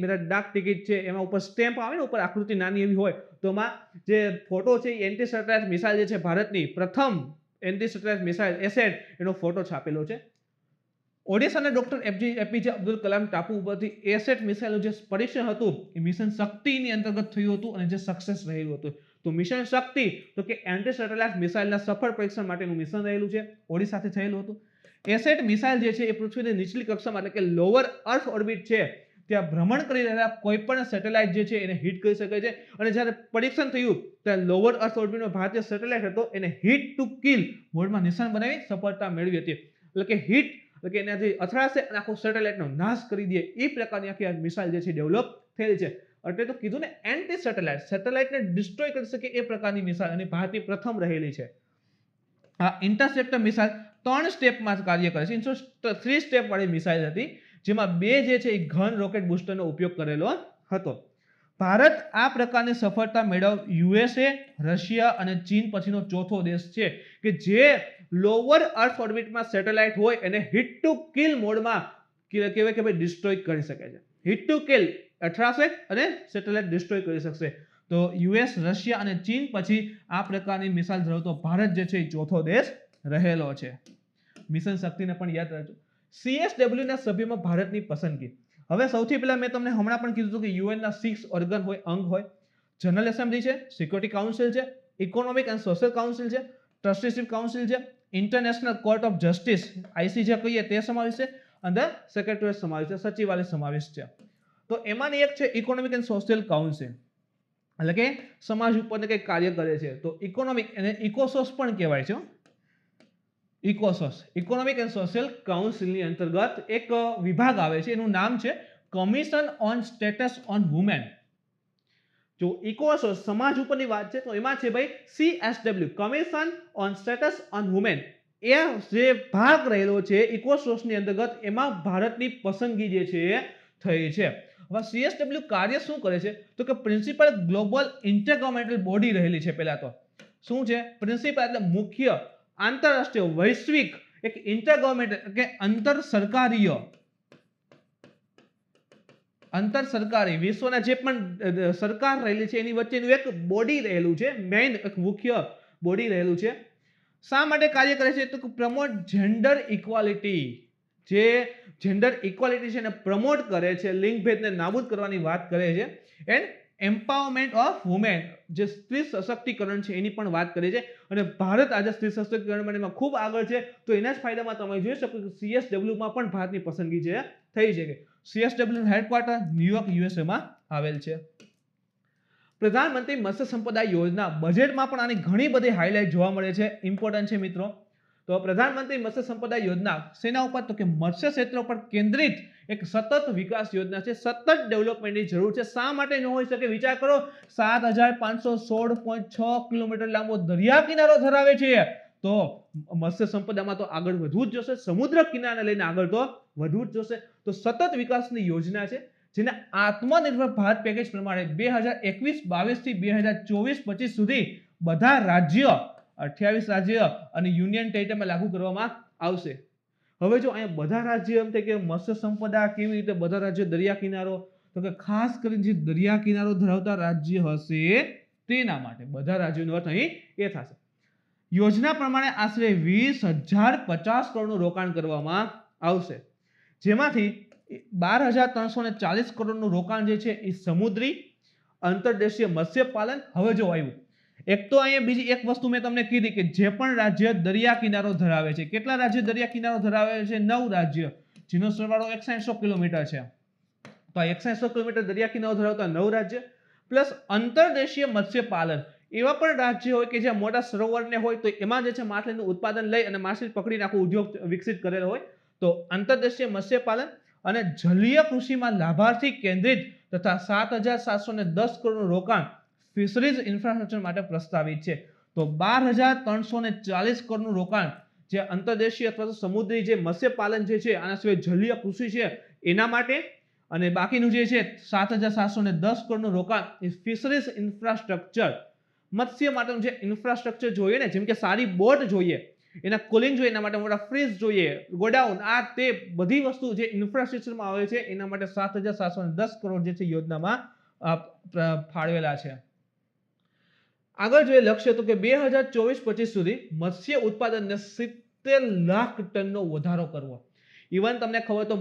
મેરા ડાક ટિકિટ છે એમાં ઉપર સ્ટેમ્પ આવે ને, ઉપર આકૃતિ નાની એવી હોય, તો એમાં જે ફોટો છે એન્ટી સેટેલાઇટ મિસાઇલ જે છે ભારતની પ્રથમ એન્ટી સેટેલાઇટ મિસાઇલ એસેટ એનો ફોટો છાપેલો છે. ઓડિશાના ડોક્ટર APJ અબ્દુલ કલામ ટાપુ ઉપરથી એસેટ મિસાઇલનું જે પરીક્ષણ હતું એ મિશન શક્તિની અંતર્ગત થયું હતું અને જે સક્સેસ રહેલું હતું. તો મિશન શક્તિ તો કે એન્ટી સેટેલાઇટ મિસાઇલના સફળ પરીક્ષણ માટેનું મિશન રહેલું છે, ઓડિશાથી થયેલું હતું. એસેટ મિસાઇલ જે છે એ પૃથ્વીની નીચલી કક્ષામાં એટલે કે લોઅર અર્થ ઓર્બિટ છે ત્યાં ભ્રમણ કરી રહેલા કોઈ પણ સેટેલાઇટ જે છે એને હિટ કરી શકે છે. અને જ્યારે પરીક્ષણ થયું ત્યારે લોઅર અર્થ ઓર્બિટનો ભારતીય સેટેલાઇટ હતો એને હિટ ટુ કિલ મોડમાં નિશાન બનાવી સફળતા મેળવી હતી. એટલે કે હિટ એટલે કે એનાથી અથડાશે અને આખો સેટેલાઇટનો નાશ કરી દે એ પ્રકારની આખી આ મિસાઇલ જે છે ડેવલપ થયેલી છે. એટલે તો કીધું ને એન્ટી સેટેલાઇટને ડિસ્ટ્રોય કરી શકે એ પ્રકારની મિસાઇલ અને ભારતની પ્રથમ રહેલી છે. આ ઇન્ટરસેપ્ટર મિસાઇલ 3 સ્ટેપમાં કાર્ય કરે છે. 3 સ્ટેપ વાળી મિસાઇલ હતી જેમાં 2 જે છે એ ઘન રોકેટ બૂસ્ટરનો ઉપયોગ કરેલો હતો. ભારત આ પ્રકારની સફળતા મેળવ USA, રશિયા અને ચીન પછીનો ચોથો દેશ છે કે જે લોઅર અર્થ ઓર્બિટમાં સેટેલાઇટ હોય એને હિટ ટુ કિલ મોડમાં કહેવાય કે ભાઈ ડિસ્ટ્રોય કરી શકે છે. હિટ ટુ કિલ અથડાશે અને સેટેલાઇટ ડિસ્ટ્રોય કરી શકશે. તો US, રશિયા અને ચીન પછી આ પ્રકારની મિસાઇલ ધરાવતો ભારત જે છે એ ચોથો દેશ રહેલો છે. મિશન શક્તિને પણ યાદ રાખજો. CSW ના સભ્યમાં ભારતની પસંદગી. હવે સૌથી પહેલા મેં તમને હમણાં પણ કીધું કે UN ના 6 ઓર્ગન હોય, અંગ હોય. જનરલ એસેમ્બલી છે, સિક્યોરિટી કાઉન્સિલ છે, ઇકોનોમિક એન્ડ સોશિયલ કાઉન્સિલ છે, ટ્રસ્ટીશિપ કાઉન્સિલ છે, international court of justice ICJ કહીએ તે સમાવેશ છે, અંદર સેક્રેટરીએટ સમાવેશ છે, સચિવાલય સમાવેશ છે. તો એમાંની એક છે ઇકોનોમિક એન્ડ સોશિયલ કાઉન્સિલ, એટલે કે સમાજ ઉપર કંઈક કાર્ય કરે છે. તો ઇકોનોમિક અને ઇકોસોસ પણ કહેવાય છે. ઇકોસોસ ઇકોનોમિક એન્ડ સોશિયલ કાઉન્સિલની અંતર્ગત એક વિભાગ આવે છે, એનું નામ છે commission on status on women. જો ઇકોસોસ સમાજ ઉપરની વાત છે તો એમાં છે ભાઈ CSW commission on status on women. એ જે ભાગ રહેલો છે ઇકોસોર્સની અંતર્ગત એમાં ભારતની પસંદગી જે છે એ થઈ છે. હવે CSW કાર્ય શું કરે છે તો કે પ્રિન્સિપલ ગ્લોબલ ઇન્ટરગવર્મેન્ટલ બોડી રહેલી છે. પહેલા તો શું છે પ્રિન્સિપલ એટલે મુખ્ય આંતરરાષ્ટ્રીય વૈશ્વિક એક ઇન્ટરગવર્મેન્ટ કે અંતર સરકારી વિશ્વના જે પણ સરકાર રહેલી છે એની વચ્ચેનું એક બોડી રહેલું છે, મેઇન એક મુખ્ય બોડી રહેલું છે. શા માટે કાર્ય કરે છે તો પ્રમોટ જેન્ડર ઇક્વાલિટી. જે જેન્ડર ઇક્વાલિટી છે એને પ્રમોટ કરે છે, લિંગ ભેદને નાબૂદ કરવાની વાત કરે છે, એન્ડ એમ્પાવરમેન્ટ ઓફ વુમેન જે સ્ત્રી સશક્તિકરણ છે એની પણ વાત કરે છે. અને ભારત આજે સ્ત્રી સશક્તિકરણ માટેમાં ખૂબ આગળ છે. તો એના જ ફાયદામાં તમે જોઈ શકો કે CSW માં પણ ભારતની પસંદગી છે થઈ છે. CSW નું હેડક્વાર્ટર ન્યુયોર્ક USA માં આવેલ છે. પ્રધાનમંત્રી મત્સ્ય સંપદા યોજના બજેટમાં પણ આની ઘણી બધી હાઇલાઇટ જોવા મળે છે, ઇમ્પોર્ટન્ટ છે મિત્રો. તો પ્રધાનમંત્રી મત્સ્ય સંપદા યોજના સેના ઉપર તો કે મત્સ્ય ક્ષેત્ર ઉપર કેન્દ્રિત એક સતત વિકાસ યોજના છે, સતત ડેવલપમેન્ટની જરૂર છે. શા માટે ન હોઈ શકે વિચાર કરો, 7516.6 કિલોમીટર લાંબો દરિયા કિનારો ધરાવે છે. તો મત્સ્ય સંપદામાં તો આગળ વધવું જ જોશે, સમુદ્ર કિનારાને લઈને આગળ તો વધવું જ જોશે. તો સતત વિકાસની યોજના છે જેને આત્મનિર્ભર ભારત પેકેજ પ્રમાણે 2021-22 થી 2024-25 સુધી બધા રાજ્ય 28 રાજ્ય અને યુનિયન ટેરિટરીમાં લાગુ કરવામાં આવશે. હવે જો અહીંયા બધા રાજ્ય એમ થાય કે મત્સ્ય સંપદા કેવી રીતે બધા રાજ્ય દરિયા કિનારો, તો કે ખાસ કરીને જે દરિયા કિનારો ધરાવતા રાજ્ય હશે તેના માટે બધા રાજ્યોનો અર્થ અહીં એ થશે. યોજના પ્રમાણે આશરે 20,050 કરોડનું રોકાણ કરવામાં આવશે, જેમાંથી 12,340 કરોડનું રોકાણ જે છે એ સમુદ્રી અંતર્દેશીય મત્સ્યપાલન. હવે જો આવ્યું એક તો અહીંયા બીજી એક વસ્તુ મેં તમને કીધી કે જે પણ રાજ્ય દરિયા કિનારો ધરાવે છે, કેટલા રાજ્ય દરિયા કિનારો ધરાવે છે? 9 રાજ્ય, જેનો સરવાળો 6100 કિલોમીટર છે. તો આ 6100 કિલોમીટર દરિયા કિનારો ધરાવતા 9 રાજ્ય પ્લસ અંતર્દેશીય મત્સ્યપાલન એવા પણ રાજ્ય હોય કે જ્યાં મોટા સરોવરને હોય તો એમાં જે છે માછલીનું ઉત્પાદન લઈ અને માછલી પકડીને આખો ઉદ્યોગ વિકસિત કરેલો હોય. તો અંતર્દેશીય મત્સ્યપાલન અને જલીય કૃષિમાં લાભાર્થી કેન્દ્રિત તથા 7,710 કરોડનું રોકાણ ફિશરીઝ ઇન્ફ્રાસ્ટ્રક્ચર માટે પ્રસ્તાવિત છે. તો 12,340 કરોડનું રોકાણ જે અંતર્દેશીય અથવા તો સમુદ્રી જે મત્સ્યપાલન જે છે, આના સિવાય જલીય કૃષિ છે એના માટે, અને બાકીનું જે છે 7,710 કરોડનું રોકાણ એ ફિશરીઝ ઇન્ફ્રાસ્ટ્રક્ચર, મત્સ્ય માટેનું જે ઇન્ફ્રાસ્ટ્રક્ચર જોઈએ ને, જેમ કે સારી બોટ જોઈએ, એના કુલિંગ જોઈએ, એના માટે મોટા ફ્રીજ જોઈએ, ગોડાઉન, આ તે બધી વસ્તુ જે ઇન્ફ્રાસ્ટ્રક્ચરમાં આવે છે એના માટે 7,710 કરોડ જે છે યોજનામાં ફાળવેલા છે. આગળ જોઈએ લક્ષ્ય તો કે 2024-25 સુધી મત્સ્ય ઉત્પાદનને 70 લાખ ટનનો વધારો કરવો. ઇવન તમને ખબર તો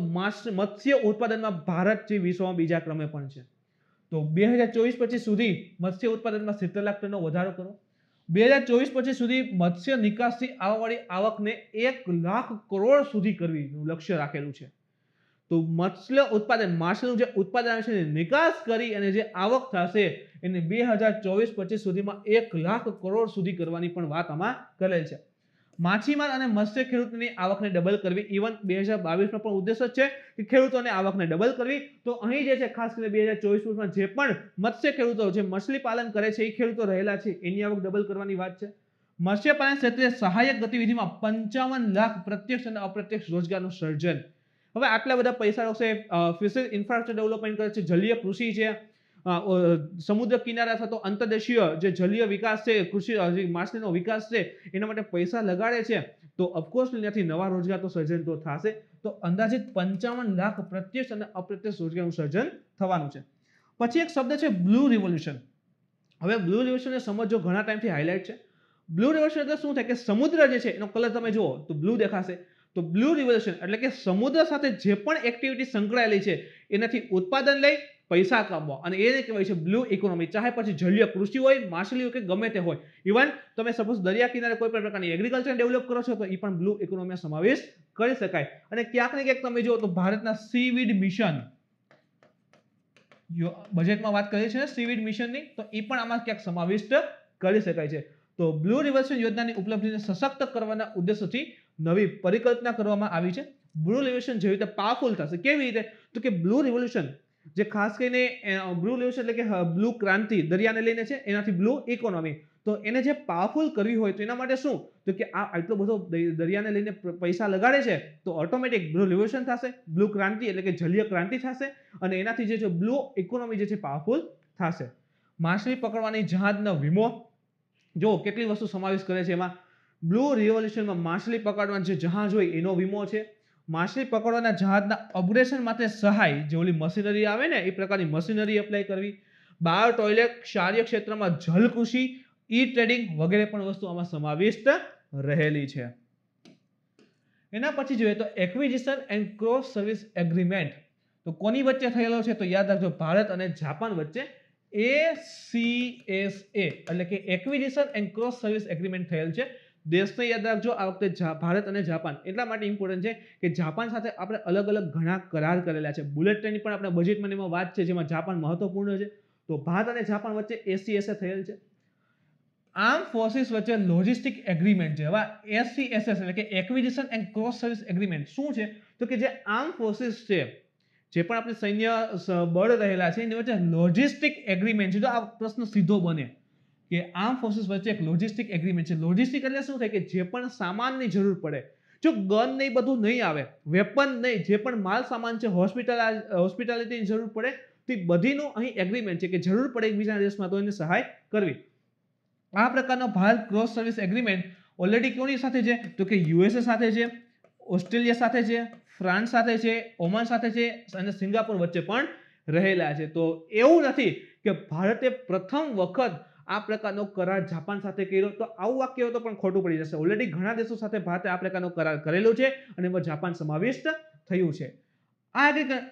મત્સ્ય ઉત્પાદનમાં ભારત જે વિશ્વમાં બીજા ક્રમે પણ છે. તો 2024-25 સુધી મત્સ્ય ઉત્પાદનમાં 70 લાખ ટનનો વધારો કરો. 2024-25 સુધી મત્સ્ય નિકાસથી આવવાવાળી આવકને 1 લાખ કરોડ સુધી કરવીનું લક્ષ્ય રાખેલું છે. તો મત્સ્ય ઉત્પાદન, માછલીનું જે ઉત્પાદન છે એની નિકાસ કરી અને જે આવક થશે એને 2024-25 સુધીમાં 1 લાખ કરોડ સુધી કરવાની પણ વાત આમાં કરેલ છે. માછીમાર અને મત્સ્ય ખેડૂતોની આવકને ડબલ કરવી. ઇવન 2022 પણ ઉદ્દેશ છે કે ખેડૂતોની આવકને ડબલ કરવી. તો અહીં જે છે ખાસ કરીને 2024-માં જે પણ મત્સ્ય ખેડૂતો જે મછલી પાલન કરે છે એ ખેડૂતો રહેલા છે એની આવક ડબલ કરવાની વાત છે. મત્સ્યપાલન ક્ષેત્રે સહાયક ગતિવિધિમાં 55 લાખ પ્રત્યક્ષ અને અપ્રત્યક્ષ રોજગારનું સર્જન. હવે આટલા બધા પૈસા છે, ફિશરીઝ ઇન્ફ્રાસ્ટ્રક્ચર ડેવલપમેન્ટ કરે છે, જલીય કૃષિ છે, સમુદ્ર કિનારા અથવા તો અંતર્દેશીય જે જલીય વિકાસ છે, કૃષિ માછલીનો વિકાસ છે, એના માટે પૈસા લગાડે છે. તો ઓફકોર્સ એનાથી નવા રોજગાર તો સર્જન તો થશે. તો અંદાજિત 55 લાખ પ્રત્યક્ષ અને અપ્રત્યક્ષ રોજગારનું સર્જન થવાનું છે. પછી એક શબ્દ છે બ્લુ રિવોલ્યુશન. હવે બ્લુ રિવોલ્યુશનને સમજો, ઘણા ટાઈમથી હાઇલાઇટ છે. બ્લુ રિવોલ્યુશન એટલે શું થાય કે સમુદ્ર જે છે એનો કલર તમે જુઓ તો બ્લુ દેખાશે. તો બ્લુ રિવોલ્યુશન એટલે કે સમુદ્ર સાથે જે પણ એક્ટિવિટી સંકળાયેલી છે એનાથી ઉત્પાદન લઈ પૈસા કમાવા, અને એને કહેવાય છે બ્લુ ઇકોનોમી. ચાહે પછી જલીય કૃષિ હોય, માછલી હોય કે ગમે તે હોય. ઇવન તમે સપોઝ દરિયા કિનારે કોઈ પણ પ્રકારની એગ્રીકલ્ચર ડેવલપ કરો છો તો એ પણ બ્લુ ઇકોનોમીમાં સમાવેશ કરી શકાય. અને ક્યાંક ને ક્યાંક તમે જુઓ તો ભારતના સીવીડ મિશન બજેટમાં વાત કરીએ છીએ સીવીડ મિશનની, તો એ પણ આમાં ક્યાંક સમાવિષ્ટ કરી શકાય છે. તો બ્લુ રિવોલ્યુશન યોજનાની ઉપલબ્ધિને સશક્ત કરવાના ઉદ્દેશોથી નવી પરિકલ્પના કરવામાં આવી છે. બ્લુ રિવોલ્યુશન જેવી રીતે પાવરફુલ થશે. કેવી રીતે? તો કે બ્લુ રિવોલ્યુશન જે ખાસ કરીને બ્લુ રિવોલ્યુશન એટલે કે બ્લુ ક્રાંતિ દરિયાને લઈને છે, એનાથી બ્લુ ઇકોનોમી. તો એને જે પાવરફુલ કરવી હોય તો એના માટે શું તો કે આ આટલો બધો દરિયાને લઈને પૈસા લગાડે છે તો ઓટોમેટિક બ્લુ રિવોલ્યુશન થશે, બ્લુ ક્રાંતિ એટલે કે જલીય ક્રાંતિ થશે અને એનાથી જે છે બ્લુ ઇકોનોમી જે છે પાવરફુલ થશે. માછલી પકડવાની જહાજનો વીમો, જો કેટલી વસ્તુ સમાવેશ કરે છે એમાં. બ્લુ રિવોલ્યુશનમાં માછલી પકડવાનું જે જહાજ હોય એનો વીમો છે. માછલી પકડવાના જહાજના અપગ્રેડેશન માટે સહાય, જે ઓલી મશીનરી આવે ને એ પ્રકારની મશીનરી એપ્લાય કરવી. બાયો ટોયલેટ, ક્ષારીય ક્ષેત્રમાં જલકૃષિ, ઈ ટ્રેડિંગ વગેરે પણ વસ્તુ આમાં સમાવિષ્ટ રહેલી છે. એના પછી જોઈએ તો acquisition and cross service agreement. તો કોની વચ્ચે થયેલો છે તો યાદ રાખજો, ભારત અને જાપાન વચ્ચે ACSA એટલે કે acquisition and cross service agreement થયેલ છે. દેશને યાદ રાખજો, આ વખતે ભારત અને જાપાન એટલા માટે ઇમ્પોર્ટન્ટ છે કે જાપાન સાથે આપણે અલગ અલગ ઘણા કરાર કરેલા છે. બુલેટ ટ્રેનની પણ આપણે બજેટમાં એમાં વાત છે જેમાં જાપાન મહત્વપૂર્ણ છે. તો ભારત અને જાપાન વચ્ચે ACSA થયેલ છે. આર્મ ફોર્સિસ વચ્ચે લોજિસ્ટિક એગ્રીમેન્ટ છે. હવે SCSS એટલે કે acquisition and cross service agreement શું છે તો કે જે આર્મ ફોર્સિસ છે, જે પણ આપણે સૈન્ય બળ રહેલા છે એની વચ્ચે લોજિસ્ટિક એગ્રીમેન્ટ છે. તો આ પ્રશ્ન સીધો બને કે આર્મ ફોર્સિસ વચ્ચે એક લોજિસ્ટિક એગ્રીમેન્ટ છે. લોજિસ્ટિક એટલે શું થાય કે જે પણ સામાનની જરૂર પડે, જો ગન નહીં બધું નહીં આવે, વેપન નહીં, જે પણ માલ સામાન છે, હોસ્પિટાલિટીની જરૂર પડે તે બધીનું અહીં એગ્રીમેન્ટ છે કે જરૂર પડે એકબીજાના દેશમાં તો એને સહાય કરવી. આ પ્રકારનો Bharat cross service agreement already કોની સાથે છે તો કે USA સાથે છે, ઓસ્ટ્રેલિયા સાથે છે, ફ્રાન્સ સાથે છે, ઓમાન સાથે છે અને સિંગાપોર વચ્ચે પણ રહેલા છે. તો એવું નથી કે ભારતે પ્રથમ વખત આ પ્રકારનો કરાર જાપાન સાથે કર્યો, તો આવું વાક્ય તો પણ ખોટું પડી જશે. ઓલરેડી ઘણા દેશો સાથે ભારતે આ પ્રકારનો કરાર કરેલો છે અને એમાં જાપાન સમાવિષ્ટ થયું છે. આ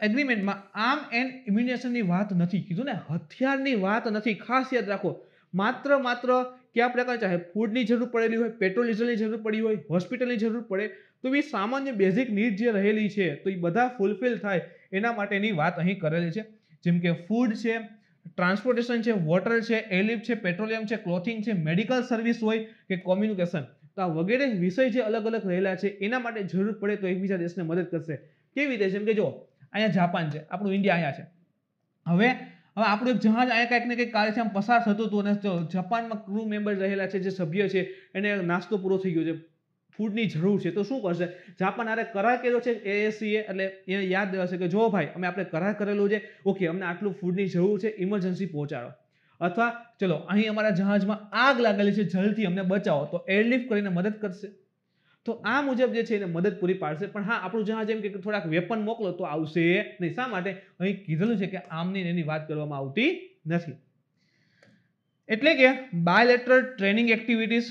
એગ્રીમેન્ટમાં આર્મ એન્ડ ઇમ્યુનેશનની વાત નથી, કીધું ને હથિયારની વાત નથી. ખાસ યાદ રાખો, માત્ર કયા પ્રકાર ચાહે ફૂડની જરૂર પડેલી હોય, પેટ્રોલ ડીઝલની જરૂર પડી હોય, હોસ્પિટલની જરૂર પડે તો એ સામાન્ય બેઝિક નીડ જે રહેલી છે તો એ બધા ફૂલફિલ થાય એના માટેની વાત અહીં કરેલી છે. જેમ કે ફૂડ છે, ટ્રાન્સપોર્ટેશન છે, વોટર છે, એરલિફ્ટ છે, પેટ્રોલિયમ છે, ક્લોથિંગ છે, મેડિકલ સર્વિસ હોય કે કોમ્યુનિકેશન, તો આ વગેરે વિષય જે અલગ અલગ રહેલા છે એના માટે જરૂર પડે તો એકબીજા દેશને મદદ કરશે. કેવી રીતે? જેમ કે જો અહીંયા જાપાન છે, આપણું ઇન્ડિયા અહીંયા છે. હવે આપણું એક જહાજ અહીંયા કંઈક ને કંઈક કાર્યથી આમ પસાર થતું હતું અને જાપાનમાં ક્રૂ મેમ્બર રહેલા છે, જે સભ્ય છે, એને નાસ્તો પૂરો થઈ ગયો છે, ફૂડની જરૂર છે, તો શું કરશે? જાપાન આરે કરાર કર્યો છે ASCA, એટલે એને યાદ દેવાશે કે જો ભાઈ અમે આપણે કરાર કરેલો છે, ઓકે અમને આટલું ફૂડની જરૂર છે, ઇમરજન્સી પહોંચાડો. અથવા ચલો અહીં અમારા જહાજમાં આગ લાગેલી છે, જલ્દીથી અમને બચાવો, તો એરલિફ્ટ કરીને મદદ કરશે. તો આ મુજબ જે છે એને મદદ પૂરી પાડશે. પણ હા, આપણું જહાજ એમ કે થોડાક વેપન મોકલો તો આવશે નહીં. શા માટે? અહીં કીધેલું છે કે આમની એની વાત કરવામાં આવતી નથી. એટલે કે બાયલેટરલ ટ્રેનિંગ એક્ટિવિટીઝ,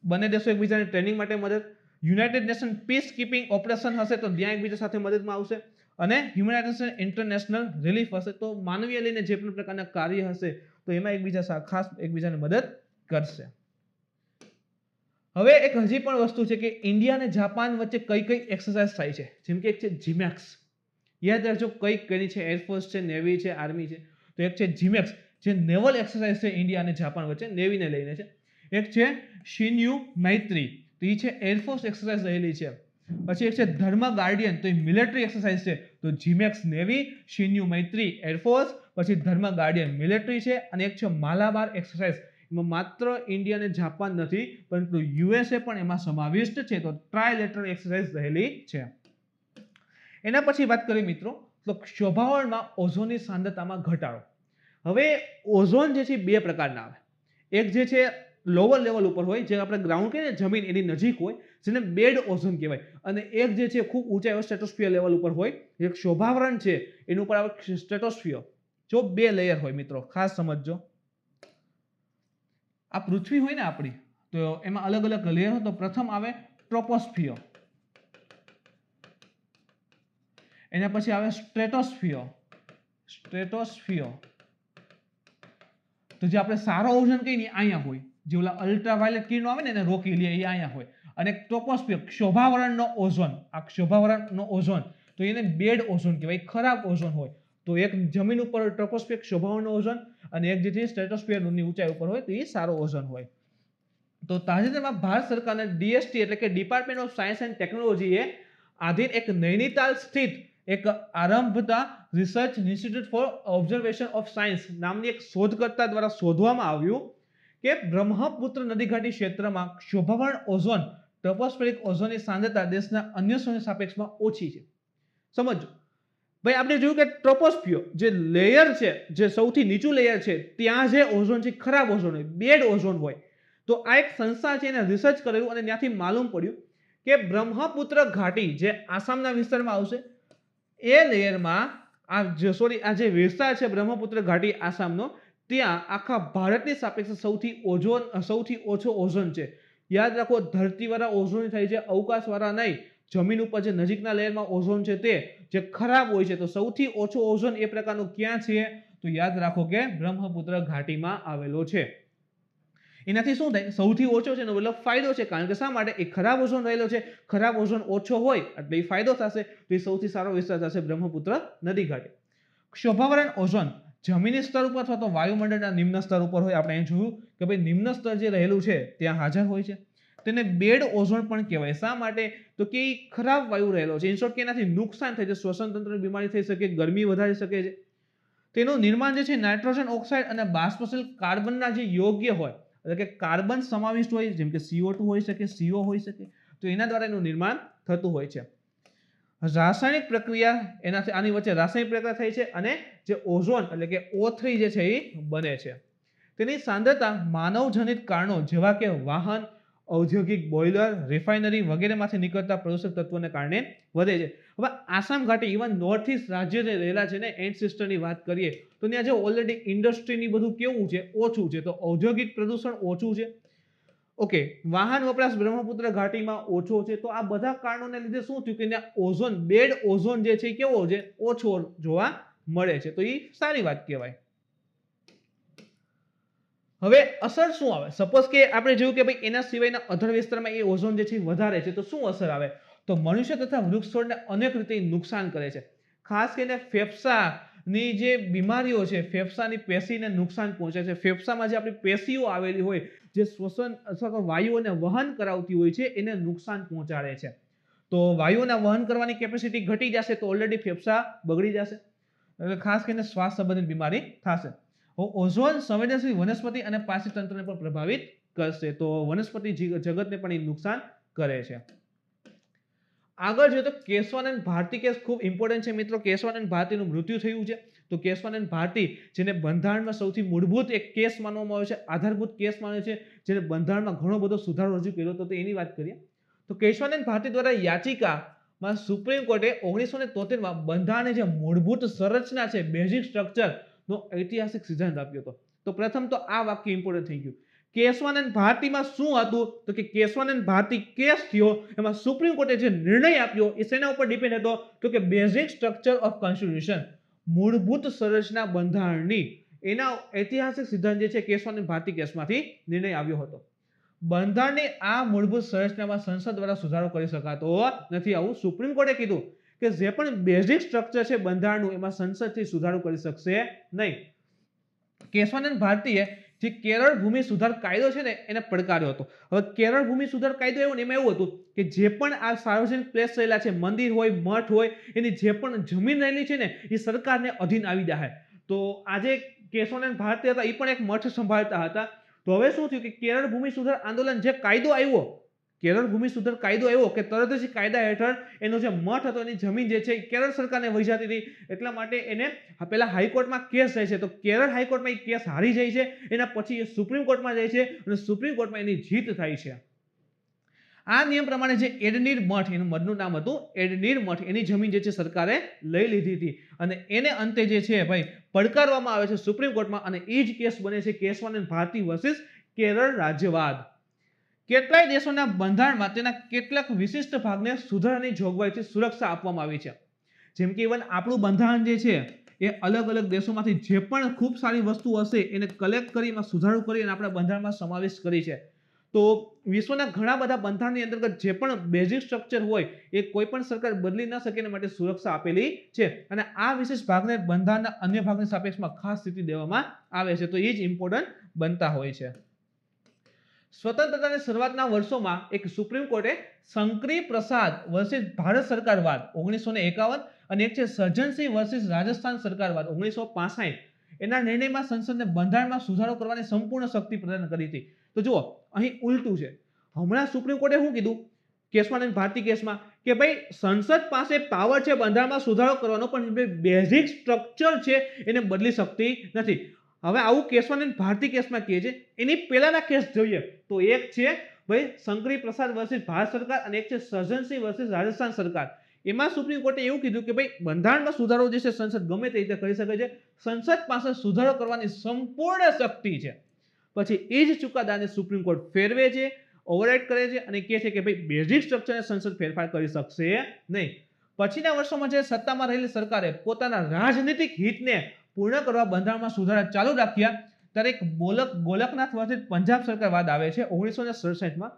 બંને દેશો એકબીજાને ટ્રેનિંગ માટે મદદ. United Nation peace keeping operation હશે તો ત્યાં એકબીજા સાથે મદદમાં આવશે. અને હ્યુમેનિટેરિયન ઇન્ટરનેશનલ રિલીફ હશે તો માનવીય લઈને જે પણ પ્રકારના કાર્ય હશે તો એમાં એકબીજા ખાસ એકબીજાને મદદ કરશે. હવે એક હજી પણ વસ્તુ છે કે ઇન્ડિયા અને જાપાન વચ્ચે કઈ કઈ એક્સરસાઇઝ થાય છે. જેમ કે એક છે જીમેક્સ, યાદ રાખજો કઈ કઈ છે, એરફોર્સ છે, નેવી છે, આર્મી છે. તો એક છે જીમેક્સ, જે નેવલ એક્સરસાઇઝ છે ઇન્ડિયા અને જાપાન વચ્ચે, નેવીને લઈને છે. એક છે શિન્યુ મૈત્રી, તો એ છે એરફોર્સ એક્સરસાઇઝ રહેલી છે. પછી એક છે ધર્મ ગાર્ડિયન, તો એ મિલિટરી એક્સરસાઇઝ છે. તો જીમેક્સ નેવી, શિન્યુ મૈત્રી એરફોર્સ, પછી ધર્મ ગાર્ડિયન મિલિટરી છે. અને એક છે માલાબાર એક્સરસાઇઝ, એમાં માત્ર ઇન્ડિયા અને જાપાન નથી પરંતુ USA પણ એમાં સમાવિષ્ટ છે. તો ટ્રાયલેટરલ એક્સરસાઇઝ રહેલી છે. એના પછી વાત કરીએ મિત્રો તો શોભાવરણમાં ઓઝોનની સાંદ્રતામાં ઘટાડો. હવે ઓઝોન જે છે બે પ્રકારના આવે. એક જે છે લોઅર લેવલ ઉપર હોય, જે આપણે ગ્રાઉન્ડ કહીએ ને જમીન એની નજીક હોય, જેને બેડ ઓઝોન કહેવાય. અને એક જે છે ખૂબ ઊંચાઈ સ્ટ્રેટોસ્ફિયર લેવલ ઉપર હોય, એક શોભાવરણ છે એનું ઉપર આવે સ્ટ્રેટોસ્ફિયર. જો બે લેયર હોય મિત્રો, ખાસ સમજજો. આ પૃથ્વી હોય ને આપણી, તો એમાં અલગ અલગ લેયર હોય. તો પ્રથમ આવે ટ્રોપોસ્ફિયર, એના પછી આવે સ્ટ્રેટોસ્ફિયર. તો જે આપણે સારો ઓઝોન કહીએ ને અહીંયા હોય, જે ઓલા અલ્ટ્રાવાયોલેટ કિરણો આવે ને એને રોકી લે એ અહીંયા હોય. અને ટ્રોપોસ્ફિયર શોભાવરણનો ઓઝોન, આ શોભાવરણનો ઓઝોન તો એને બેડ ઓઝોન કહેવાય, ખરાબ ઓઝોન હોય. તો એક જમીન ઉપર ટ્રોપોસ્ફિયર શોભાવરણનો ઓઝોન અને એક જે સ્ટ્રેટોસ્ફિયરની ઊંચાઈ ઉપર હોય તો એ સારો ઓઝોન હોય. તો તાજેતરમાં ભારત સરકારના DST એટલે કે ડિપાર્ટમેન્ટ ઓફ સાયન્સ એન્ડ ટેકનોલોજીએ આધીન એક નૈનીતાલ સ્થિત એક આરંભતા research institute for observation of science નામની એક શોધકર્તા દ્વારા શોધવામાં આવ્યું કે બ્રહ્મપુત્ર નદી ઘાટી ક્ષેત્રમાં શોભાવર્ણ ઓઝોન ટ્રોપોસ્ફેરિક ઓઝોનની સાંદ્રતા દેશના અન્ય સ્તરોની સાપેક્ષમાં ઓછી છે. સમજો ભાઈ, આપણે જોયું કે ટ્રોપોસ્ફિયર જે લેયર છે, જે સૌથી નીચું લેયર છે, ત્યાં જે ઓઝોન છે ખરાબ ઓઝોન હોય, બેડ ઓઝોન હોય. તો આ એક સંસ્થા છે, એને રિસર્ચ કરેલું અને ત્યાંથી માલુમ પડ્યું કે બ્રહ્મપુત્ર ઘાટી જે આસામના વિસ્તારમાં આવશે એ લેયરમાં આ જે વિસ્તાર છે બ્રહ્મપુત્ર ઘાટી આસામનો, ત્યાં આખા ભારતની સાપેક્ષે સૌથી ઓછો ઓઝોન છે. યાદ રાખો, ધરતીવાળા ઓઝોન થાય છે, અવકાશવાળા નહીં. જમીન ઉપર જે નજીકના લેયરમાં ઓઝોન છે તે જે ખરાબ હોય છે. તો સૌથી ઓછો ઓઝોન એ પ્રકારનો ક્યાં છે? તો યાદ રાખો કે બ્રહ્મપુત્ર ઘાટીમાં આવેલો છે. એનાથી શું થાય? સૌથી ઓછો છે એનો મતલબ ફાયદો છે, કારણ કે શા માટે? એ ખરાબ ઓઝોન રહેલો છે. ખરાબ ઓઝોન ઓછો હોય એટલે એ ફાયદો થશે. તો એ સૌથી સારો વિસ્તાર થશે બ્રહ્મપુત્ર નદી ઘાટી. શોભાવર્ણ ઓઝોન જમીની સ્તર ઉપર અથવા તો વાયુમંડળના નિમ્ન સ્તર ઉપર હોય. આપણે અહીં જોયું કે ભાઈ નિમ્ન સ્તર જે રહેલું છે ત્યાં હાજર હોય છે. તેને બેડ ઓઝોન પણ કહેવાય. શા માટે? તો કે ખરાબ વાયુ રહેલો છે. ઇનશોર્ટ કે એનાથી નુકસાન થાય છે, શ્વસન તંત્રની બીમારી થઈ શકે, ગરમી વધારી શકે છે. તેનું નિર્માણ જે છે નાઇટ્રોજન ઓક્સાઇડ અને બાષ્પશીલ કાર્બનના જે યોગ્ય હોય, એટલે કે કાર્બન સમાવિષ્ટ હોય, જેમ કે CO2 હોઈ શકે, CO હોઈ શકે, તો એના દ્વારા એનું નિર્માણ થતું હોય છે. રાસાયણિક પ્રક્રિયા એનાથી આની વચ્ચે રાસાયણિક પ્રક્રિયા થઈ છે અને જે ઓઝોન એટલે કે O3 જે છે એ બને છે. તેની સાંદ્રતા માનવજનિત કારણો જેવા કે વાહન, ઔદ્યોગિક બોઇલર, રિફાઇનરી વગેરેમાંથી નીકળતા પ્રદૂષક તત્વોને કારણે વધે છે. હવે આસામ ઘાટી, ઇવન નોર્થ ઇસ્ટ રાજ્ય જે રહેલા છે ને, એન્સિસ્ટરની વાત કરીએ તો ત્યાં જે ઓલરેડી ઇન્ડસ્ટ્રીની બધું કેવું છે? ઓછું છે. તો ઔદ્યોગિક પ્રદૂષણ ઓછું છે. ઓકે, વાહન વપરાશ બ્રહ્મપુત્ર ઘાટીમાં ઓછો છે. તો આ બધા કારણોને લીધે શું થયું કે ત્યાં ઓઝોન, બેડ ઓઝોન જે છે કેવો છે? ઓછો જોવા મળે છે. તો એ સારી વાત કહેવાય. હવે અસર શું આવે? સપોઝ કે આપણે જોયું કે ભાઈ એના સિવાયના અધર વિસ્તારમાં એ ઓઝોન જે છે વધારે છે, તો શું અસર આવે? તો મનુષ્ય તથા વૃક્ષ છોડને અનેક રીતે નુકસાન કરે છે. ખાસ કરીને ફેફસાની જે બીમારીઓ છે, ફેફસાની પેશીને નુકસાન પહોંચે છે. ફેફસામાં જે આપણી પેશીઓ આવેલી હોય, જે શ્વસન અથવા વાયુઓને વહન કરાવતી હોય છે, એને નુકસાન પહોંચાડે છે. તો વાયુઓના વહન કરવાની કેપેસિટી ઘટી જશે તો ઓલરેડી ફેફસા બગડી જશે, એટલે ખાસ કરીને શ્વાસ સંબંધિત બીમારી થશે. ઓઝોન સંવેદનશીલ વનસ્પતિ અને પાચન તંત્રને પણ પ્રભાવિત કરશે. તો વનસ્પતિ જગતને પણ એ નુકસાન કરે છે. આગળ જોઈએ તો કેશવાનંદ ભારતી કેસ ખૂબ ઇમ્પોર્ટન્ટ છે મિત્રો. કેશવાનંદ ભારતીનું મૃત્યુ થયું છે. તો કેશવાનંદ ભારતી, જેને બંધારણમાં સૌથી મૂળભૂત એક કેસ માનવામાં આવે છે, આધારભૂત કેસ માને છે, જેને બંધારણમાં ઘણો બધો સુધારો રજૂ કર્યો હતો, તો એની વાત કરીએ તો કેશવાનંદ ભારતી દ્વારા યાચિકામાં સુપ્રીમ કોર્ટે 1973માં બંધારણની જે મૂળભૂત સંરચના છે, બેઝિક સ્ટ્રક્ચર નો ઐતિહાસિક સિદ્ધાંત આપ્યો હતો. તો પ્રથમ તો આ વાક્ય ઇમ્પોર્ટન્ટ થઈ ગયું. કેશવાનંદ ભારતીમાં શું હતું? તો કે કેશવાનંદ ભારતી કેસ થયો, એમાં સુપ્રીમ કોર્ટે જે નિર્ણય આપ્યો એ શેના ઉપર ડિપેન્ડ હતો? તો કે બેઝિક સ્ટ્રક્ચર ઓફ કોન્સ્ટિટ્યુશન, મૂળભૂત સંરચના બંધારણની, એના ઐતિહાસિક સિદ્ધાંત જે છે કેશવાનંદ ભારતી કેસમાંથી નિર્ણય આવ્યો હતો. બંધારણની આ મૂળભૂત સંરચનામાં સંસદ દ્વારા સુધારો કરી શકાતો નથી, આવું સુપ્રીમ કોર્ટે કીધું કે જે પણ બેઝિક સ્ટ્રક્ચર છે બંધારણનું, એમાં સંસદથી સુધારો કરી શકશે નહીં. કેશવાનંદ ભારતીએ જે કેરળ ભૂમિ સુધાર કાયદો છે ને એને પડકાર્યો હતો. હવે કેરળ ભૂમિ સુધાર કાયદો એવો ને એમાં એવું હતું કે જે પણ આ સાર્વજનિક પ્લેસ રહેલા છે, મંદિર હોય, મઠ હોય, એની જે પણ જમીન રહેલી છે ને એ સરકારને અધીન આવી જાય. તો આજે કેશવાનંદ ભારતી હતા એ પણ એક મઠ સંભાળતા હતા. તો હવે શું થયું કે કેરળ ભૂમિ સુધાર આંદોલન, જે કાયદો આવ્યો, કેરળ ભૂમિ સુધાર કાયદો આવ્યો કે તરત જ કાયદા હેઠળ એનો જે મઠ હતો, એની જમીન જે છે કેરળ સરકારને વહી જતી હતી. એટલા માટે એને પેલા હાઈકોર્ટમાં કેસ જાય છે. તો કેરળ હાઈકોર્ટમાં એ કેસ હારી જાય છે. એના પછી એ સુપ્રીમ કોર્ટમાં જાય છે અને સુપ્રીમ કોર્ટમાં એની જીત થાય છે. આ નિયમ પ્રમાણે જે એડનીર મઠ, એનું મઠનું નામ હતું એડનીર મઠ, એની જમીન જે છે સરકારે લઈ લીધી હતી અને એને અંતે જે છે ભાઈ પડકારવામાં આવે છે સુપ્રીમ કોર્ટમાં અને એ જ કેસ બને છે કેશવાનંદ ભારતી વર્સિસ કેરળ રાજ્યવાદ. કેટલાય દેશોના બંધારણમાં તેના કેટલાક વિશિષ્ટ ભાગને સુધારાની જોગવાઈથી સુરક્ષા આપવામાં આવી છે. જેમ કે ઇવન આપણું બંધારણ જે છે એ અલગ અલગ દેશોમાંથી જે પણ ખૂબ સારી વસ્તુ હશે એને કલેક્ટ કરી, એમાં સુધારો કરી અને આપણા બંધારણમાં સમાવેશ કરી છે. તો વિશ્વના ઘણા બધા બંધારણની અંતર્ગત જે પણ બેઝિક સ્ટ્રક્ચર હોય એ કોઈ પણ સરકાર બદલી ન શકે એના માટે સુરક્ષા આપેલી છે અને આ વિશેષ ભાગને બંધારણના અન્ય ભાગની સાપેક્ષમાં ખાસ સ્થિતિ દેવામાં આવે છે. તો એ જ ઇમ્પોર્ટન્ટ બનતા હોય છે. સ્વતંત્રતાની શરૂઆતના વર્ષોમાં એક સુપ્રીમ કોર્ટે શંકરી પ્રસાદ વર્સિસ ભારત સરકારવાદ 1951 અને એક છે સર્જનસિંહ વર્સિસ રાજસ્થાન સરકારવાદ 1965, એના નિર્ણયમાં સંસદને બંધારણમાં સુધારો કરવાની સંપૂર્ણ શક્તિ પ્રદાન કરી હતી. તો જુઓ અહીં ઉલટું છે. હમણાં સુપ્રીમ કોર્ટે શું કીધું કેસમાં અને ભારતીય કેસમાં કે ભાઈ સંસદ પાસે પાવર છે બંધારણમાં સુધારો કરવાનો, પણ બેઝિક સ્ટ્રક્ચર છે એને બદલી શકતી નથી. હવે આવું કેસમાં અને ભારતીય કેસમાં કહે છે. એની પહેલાના કેસ જોઈએ તો એક છે ભાઈ શંકરી પ્રસાદ વર્સિસ ભારત સરકાર અને એક છે સર્જનસિંહ વર્સિસ રાજસ્થાન સરકાર. એમાં સુપ્રીમ કોર્ટે એવું કીધું કે ભાઈ બંધારણમાં સુધારો જે છે સંસદ ગમે તે રીતે કરી શકે છે, સંસદ પાસે સુધારો કરવાની સંપૂર્ણ શક્તિ છે. પછી એ જ ચુકાદાને સુપ્રીમ કોર્ટ ફેરવે છે, ઓવરરાઇડ કરે છે અને કહે છે કે ભાઈ બેઝિક સ્ટ્રક્ચરને સંસદ ફેરફાર કરી શકશે નહીં. પછીના વર્ષોમાં જે સત્તામાં રહેલી સરકારે પોતાના રાજનીતિક હિતને પૂર્ણ કરવા બંધારણમાં સુધારા ચાલુ રાખ્યા ત્યારે એક ગોલકનાથ વર્સિસ પંજાબ સરકાર વાદ આવે છે 1967માં.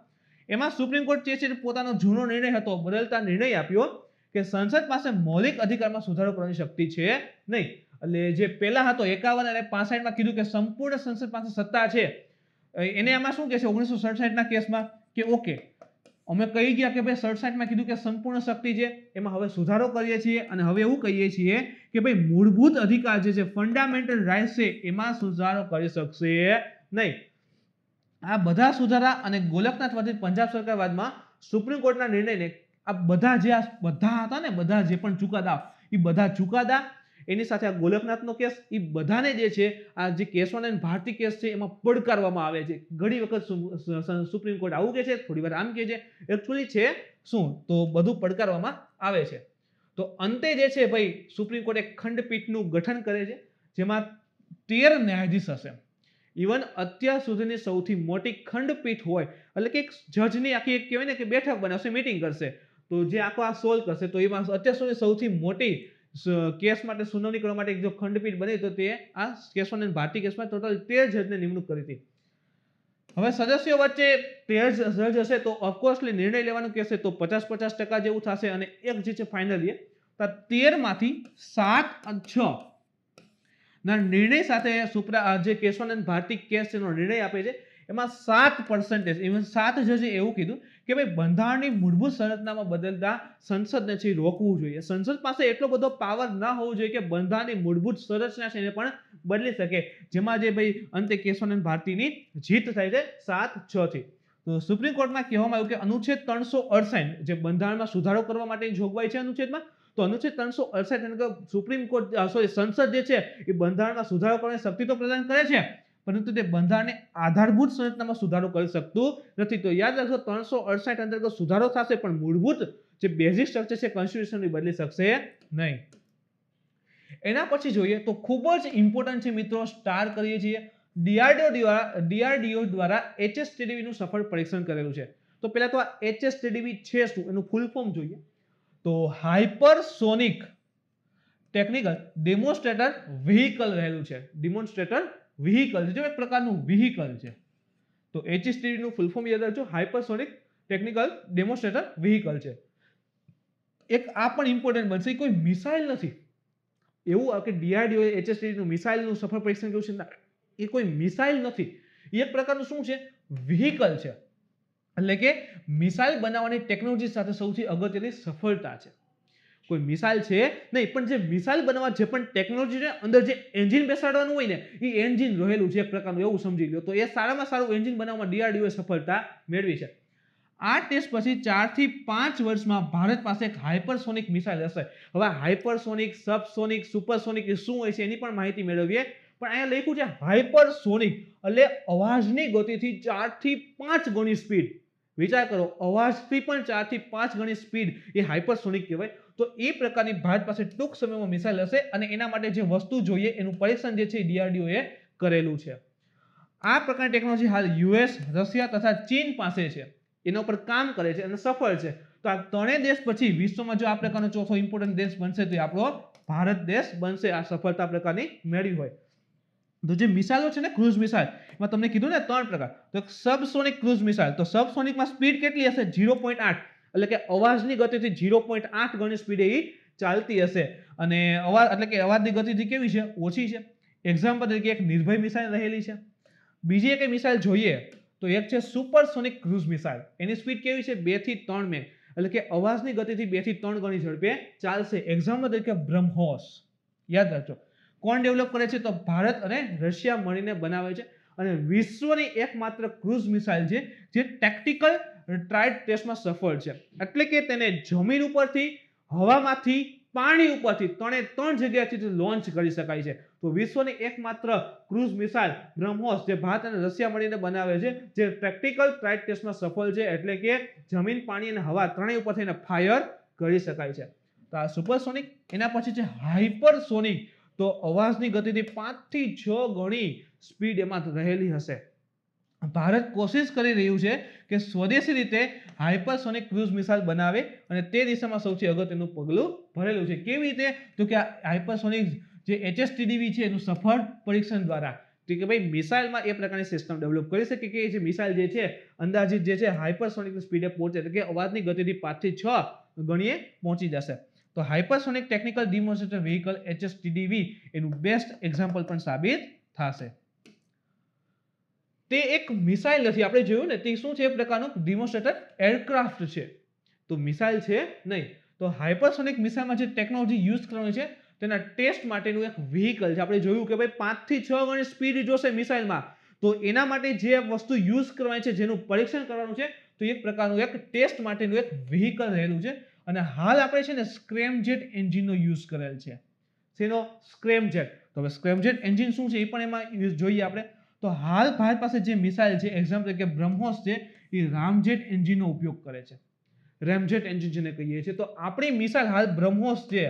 એમાં સુપ્રીમ કોર્ટ જે છે પોતાનો જૂનો નિર્ણય હતો બદલતા નિર્ણય આપ્યો કે સંસદ પાસે મૌલિક અધિકારમાં સુધારો કરવાની શક્તિ છે નહીં. એટલે જે પહેલા હતો 51 અને 65માં કીધું કે સંપૂર્ણ સંસદ પાસે સત્તા છે, એને આમાં શું કહે છે 1967ના કેસમાં કે ઓકે અમે કહી ગયા કે ભાઈ 67માં કીધું કે સંપૂર્ણ શક્તિ છે, એમાં હવે સુધારો કરીએ છીએ અને હવે એવું કહીએ છીએ કે ભાઈ મૂળભૂત અધિકાર જે છે ફંડામેન્ટલ રાઇટ્સ છે એમાં સુધારો કરી શકશે નહીં. આ બધા સુધારા અને ગોલકનાથ વર્સિસ પંજાબ સરકારવાદમાં સુપ્રીમ કોર્ટના નિર્ણયને આ બધા હતા ને બધા જે પણ ચુકાદા એ બધા ચુકાદા એની સાથે આ ગોલકનાથનો કેસ એ બધાને જે છે આ જે કેસવાના અને ભારતીય કેસ છે એમાં પડકારવામાં આવે છે. ઘણી વખત સુપ્રીમ કોર્ટ આવું કહે છે, થોડી વાર આમ કહે છે, એકચ્યુઅલી છે શું તો બધું પડકારવામાં આવે છે. તો અંતે જે છે ભાઈ સુપ્રીમ કોર્ટ એક ખંડપીઠનું ગઠન કરે છે જેમાં 13 ન્યાયાધીશ હશે. ઇવન અત્યાર સુધીની સૌથી મોટી ખંડપીઠ હોય એટલે કે એક જજની આખી એક કહેવાય ને કે બેઠક બનાવશે, મીટિંગ કરશે, તો જે આખો આ સોલ્વ કરશે. તો એમાં અત્યાર સુધી સૌથી મોટી કેસ માટે સુનાવણી કરવા માટે જો ખંડપીઠ બની તો તે આ કેસમાં ભારતીય કેસમાં ટોટલ 13 જજને નિમણૂક કરી હતી. હવે સદસ્યો વચ્ચે 13 જજ હશે તો ઓફકોર્સલી નિર્ણય લેવાનું કહેશે તો 50-50% જેવું થશે અને એક જે છે ફાઇનલી 13 માંથી 7 અને 6 ના નિર્ણય સાથે જે કેશવાનંદ ભારતીય કેસ એનો નિર્ણય આપે છે એમાં 7% ઇવન 7 જજે એવું કીધું કે ભાઈ બંધારણની મૂળભૂત સંરચનામાં બદલતા સંસદને છે રોકવું જોઈએ. સંસદ પાસે એટલો બધો પાવર ના હોવો જોઈએ કે બંધારણની મૂળભૂત સંરચના છે એને પણ બદલી શકે, જેમાં જે ભાઈ અંતે કેશવાનંદ ભારતીની જીત થાય છે 7-6 થી. તો સુપ્રીમ કોર્ટમાં કહેવામાં આવ્યું કે અનુચ્છેદ 368 જે બંધારણમાં સુધારો કરવા માટેની જોગવાઈ છે અનુચ્છેદમાં, તો અનુચ્છેદ 368 એટલે કે સુપ્રીમ કોર્ટ સંસદ જે છે એ બંધારણમાં સુધારો કરવાની શક્તિ તો પ્રદાન કરે છે પરંતુ તે બંધારણની આધારભૂત સંરચનામાં સુધારો કરી શકતું નથી. તો યાદ રાખજો 368 અંતર્ગત સુધારો થશે પણ મૂળભૂત જે બેઝિક સ્ટ્રક્ચર છે કોન્સ્ટિટ્યુશનની બદલી શકશે નહીં. એના પછી જોઈએ તો ખૂબ જ ઇમ્પોર્ટન્ટ છે મિત્રો, સ્ટાર કરીએ છીએ DRDO દ્વારા HSTDV નું સફળ પરીક્ષણ કરેલું છે. તો પહેલા તો આ HSTDV છે શું એનું ફૂલ ફોર્મ જોઈએ તો હાઇપરસોનિક ટેકનિકલ ડેમોન્સ્ટ્રેટર વ્હીકલ રહેલું છે. ડેમોન્સ્ટ્રેટર વ્હીકલ છે, એક પ્રકારનું વ્હીકલ છે. તો HSTDV નું ફૂલ ફોર્મ યાદ રાખજો, હાઇપરસોનિક ટેકનિકલ ડેમોન્સ્ટ્રેટર વ્હીકલ છે. એક આ પણ ઇમ્પોર્ટન્ટ બનશે, કોઈ મિસાઇલ નથી એવું કે DRDO HSTDV નું મિસાઇલનું સફળ પરીક્ષણ કર્યું છે, એ કોઈ મિસાઇલ નથી, એ એક પ્રકારનું શું છે વ્હીકલ છે. એટલે કે મિસાઇલ બનાવવાની ટેકનોલોજી સાથે સૌથી અગત્યની સફળતા છે. કોઈ મિસાઇલ છે નહીં પણ જે મિસાઇલ બનાવવા જે પણ ટેકનોલોજી છે અંદર જે એન્જિન બેસાડવાનું હોય ને એ એન્જિન રહેલું છે એક પ્રકારનું, એવું સમજી લો. તો એ સારામાં સારું એન્જિન બનાવવામાં DRDO સફળતા મેળવી છે. આ ટેસ્ટ પછી 4 થી 5 વર્ષમાં ભારત પાસે એક હાઇપરસોનિક મિસાઇલ હશે. હવે હાઇપરસોનિક, સબસોનિક, સુપરસોનિક એ શું હોય છે એની પણ માહિતી મેળવીએ. પણ અહીંયા લખ્યું છે હાઇપરસોનિક એટલે અવાજની ગતિથી 4 થી 5 ગણી સ્પીડ. વિચાર કરો, અવાજથી પણ 4 થી 5 ગણી સ્પીડ એ હાઇપરસોનિક કહેવાય. તો એ પ્રકારની ભારત પાસે ટૂંક સમયમાં મિસાઇલ હશે અને એના માટે જે વસ્તુ જોઈએ એનું પરીક્ષણ જે છે DRDO એ કરેલું છે. આ પ્રકારની ટેકનોલોજી હાલ US, રશિયા તથા ચીન પાસે છે, એના ઉપર કામ કરે છે અને સફળ છે. તો આ ત્રણેય દેશ પછી વિશ્વમાં જો આ પ્રકારનો ચોથો ઇમ્પોર્ટન્ટ દેશ બનશે તો એ આપણો ભારત દેશ બનશે, આ સફળતા પ્રકારની મેળવી હોય. તો જે મિસાઇલો છે ને ક્રુઝ મિસાઇલ, એમાં તમને કીધું ને 3 પ્રકાર. તો એક સબસોનિક ક્રુઝ મિસાઇલ, તો સબસોનિકમાં સ્પીડ કેટલી હશે 0.8 એટલે કે અવાજની ગતિથી 0.8 ગણી સ્પીડે એ ચાલતી હશે અને અવાજ એટલે કે અવાજની ગતિથી કેવી છે ઓછી છે. એક્ઝામ્પલ તરીકે એક નિર્ભય મિસાઇલ રહેલી છે. બીજી એક મિસાઇલ જોઈએ તો એક છે સુપરસોનિક ક્રુઝ મિસાઇલ, એની સ્પીડ કેવી છે 2 થી 3 મેક એટલે કે અવાજની ગતિથી 2 થી 3 ગણી ઝડપે ચાલશે. એક્ઝામ્પલ તરીકે બ્રહ્મોસ યાદ રાખજો. કોણ ડેવલપ કરે છે? તો ભારત અને રશિયા મળીને બનાવે છે અને વિશ્વની એકમાત્ર ક્રૂઝ મિસાઇલ છે જે ટેક્ટિકલ ટ્રાયડ ટેસ્ટમાં સફળ છે. એટલે કે તેને જમીન ઉપરથી, હવામાંથી, પાણી ઉપરથી ત્રણ જગ્યાએથી લોન્ચ કરી શકાય છે. તો વિશ્વની એકમાત્ર ક્રૂઝ મિસાઇલ બ્રહ્મોસ જે ભારત અને રશિયા મળીને બનાવે છે જે પ્રેક્ટિકલ ટ્રાયડ ટેસ્ટમાં સફળ છે. એટલે કે જમીન, પાણી અને હવા ત્રણેય ઉપરથી એને ફાયર કરી શકાય છે. તો આ સુપરસોનિક. એના પછી છે હાઇપરસોનિક. તો અવાજની ગતિથી 5 થી 6 ગણી સ્પીડ એમાં રહેલી હશે. ભારત કોશિશ કરી રહ્યું છે કે સ્વદેશી રીતે હાઇપરસોનિક ક્રૂઝ મિસાઇલ બનાવે અને તે દિશામાં સૌથી અગત્યનું પગલું ભરેલું છે. કેવી રીતે? તો કે આ હાઇપરસોનિક જે HSTDV છે એનું સફળ પરીક્ષણ દ્વારા. તો કે ભાઈ મિસાઇલમાં એ પ્રકારની સિસ્ટમ ડેવલપ કરી શકે કે જે મિસાઇલ જે છે અંદાજિત જે છે હાઇપરસોનિક સ્પીડે પહોંચે, એટલે કે અવાજની ગતિથી 5 થી 6 ગણીએ પહોંચી જશે. તો હાઇપરસોનિક ટેકનિકલ ડિમોન્સ્ટ્રેટર વ્હીકલ HSTDV એનું બેસ્ટ એક્ઝામ્પલ પણ સાબિત થશે. તે એક મિસાઇલ નથી, આપણે જોયું ને, તે શું છે? એક પ્રકારનું ડિમોન્સ્ટ્રેટર એરક્રાફ્ટ છે. તો મિસાઇલ છે નહીં. તો હાઇપરસોનિક મિસાઇલમાં જે ટેકનોલોજી યુઝ કરવાની છે તેના ટેસ્ટ માટેનું એક વ્હીકલ છે. આપણે જોયું કે ભાઈ 5 થી 6 ગણી સ્પીડ જોશે મિસાઇલમાં, તો એના માટે જે વસ્તુ યુઝ કરવાની છે, જેનું પરીક્ષણ કરવાનું છે, તો એક પ્રકારનું એક ટેસ્ટ માટેનું એક વ્હીકલ રહેલું છે. અને હાલ આપણે છે ને સ્ક્રેમજેટ એન્જિનનો યુઝ કરેલ છે. શેનો? સ્ક્રેમજેટ. તો હવે સ્ક્રેમજેટ એન્જિન શું છે એ પણ એમાં જોઈએ આપણે. તો હાલ ભારત પાસે જે મિસાઇલ છે, એક્ઝામ્પલ કે બ્રહ્મોસ છે, એ રામજેટ એન્જિનનો ઉપયોગ કરે છે. રેમજેટ એન્જિન જેને કહીએ છીએ. તો આપણી મિસાઇલ હાલ બ્રહ્મોસ છે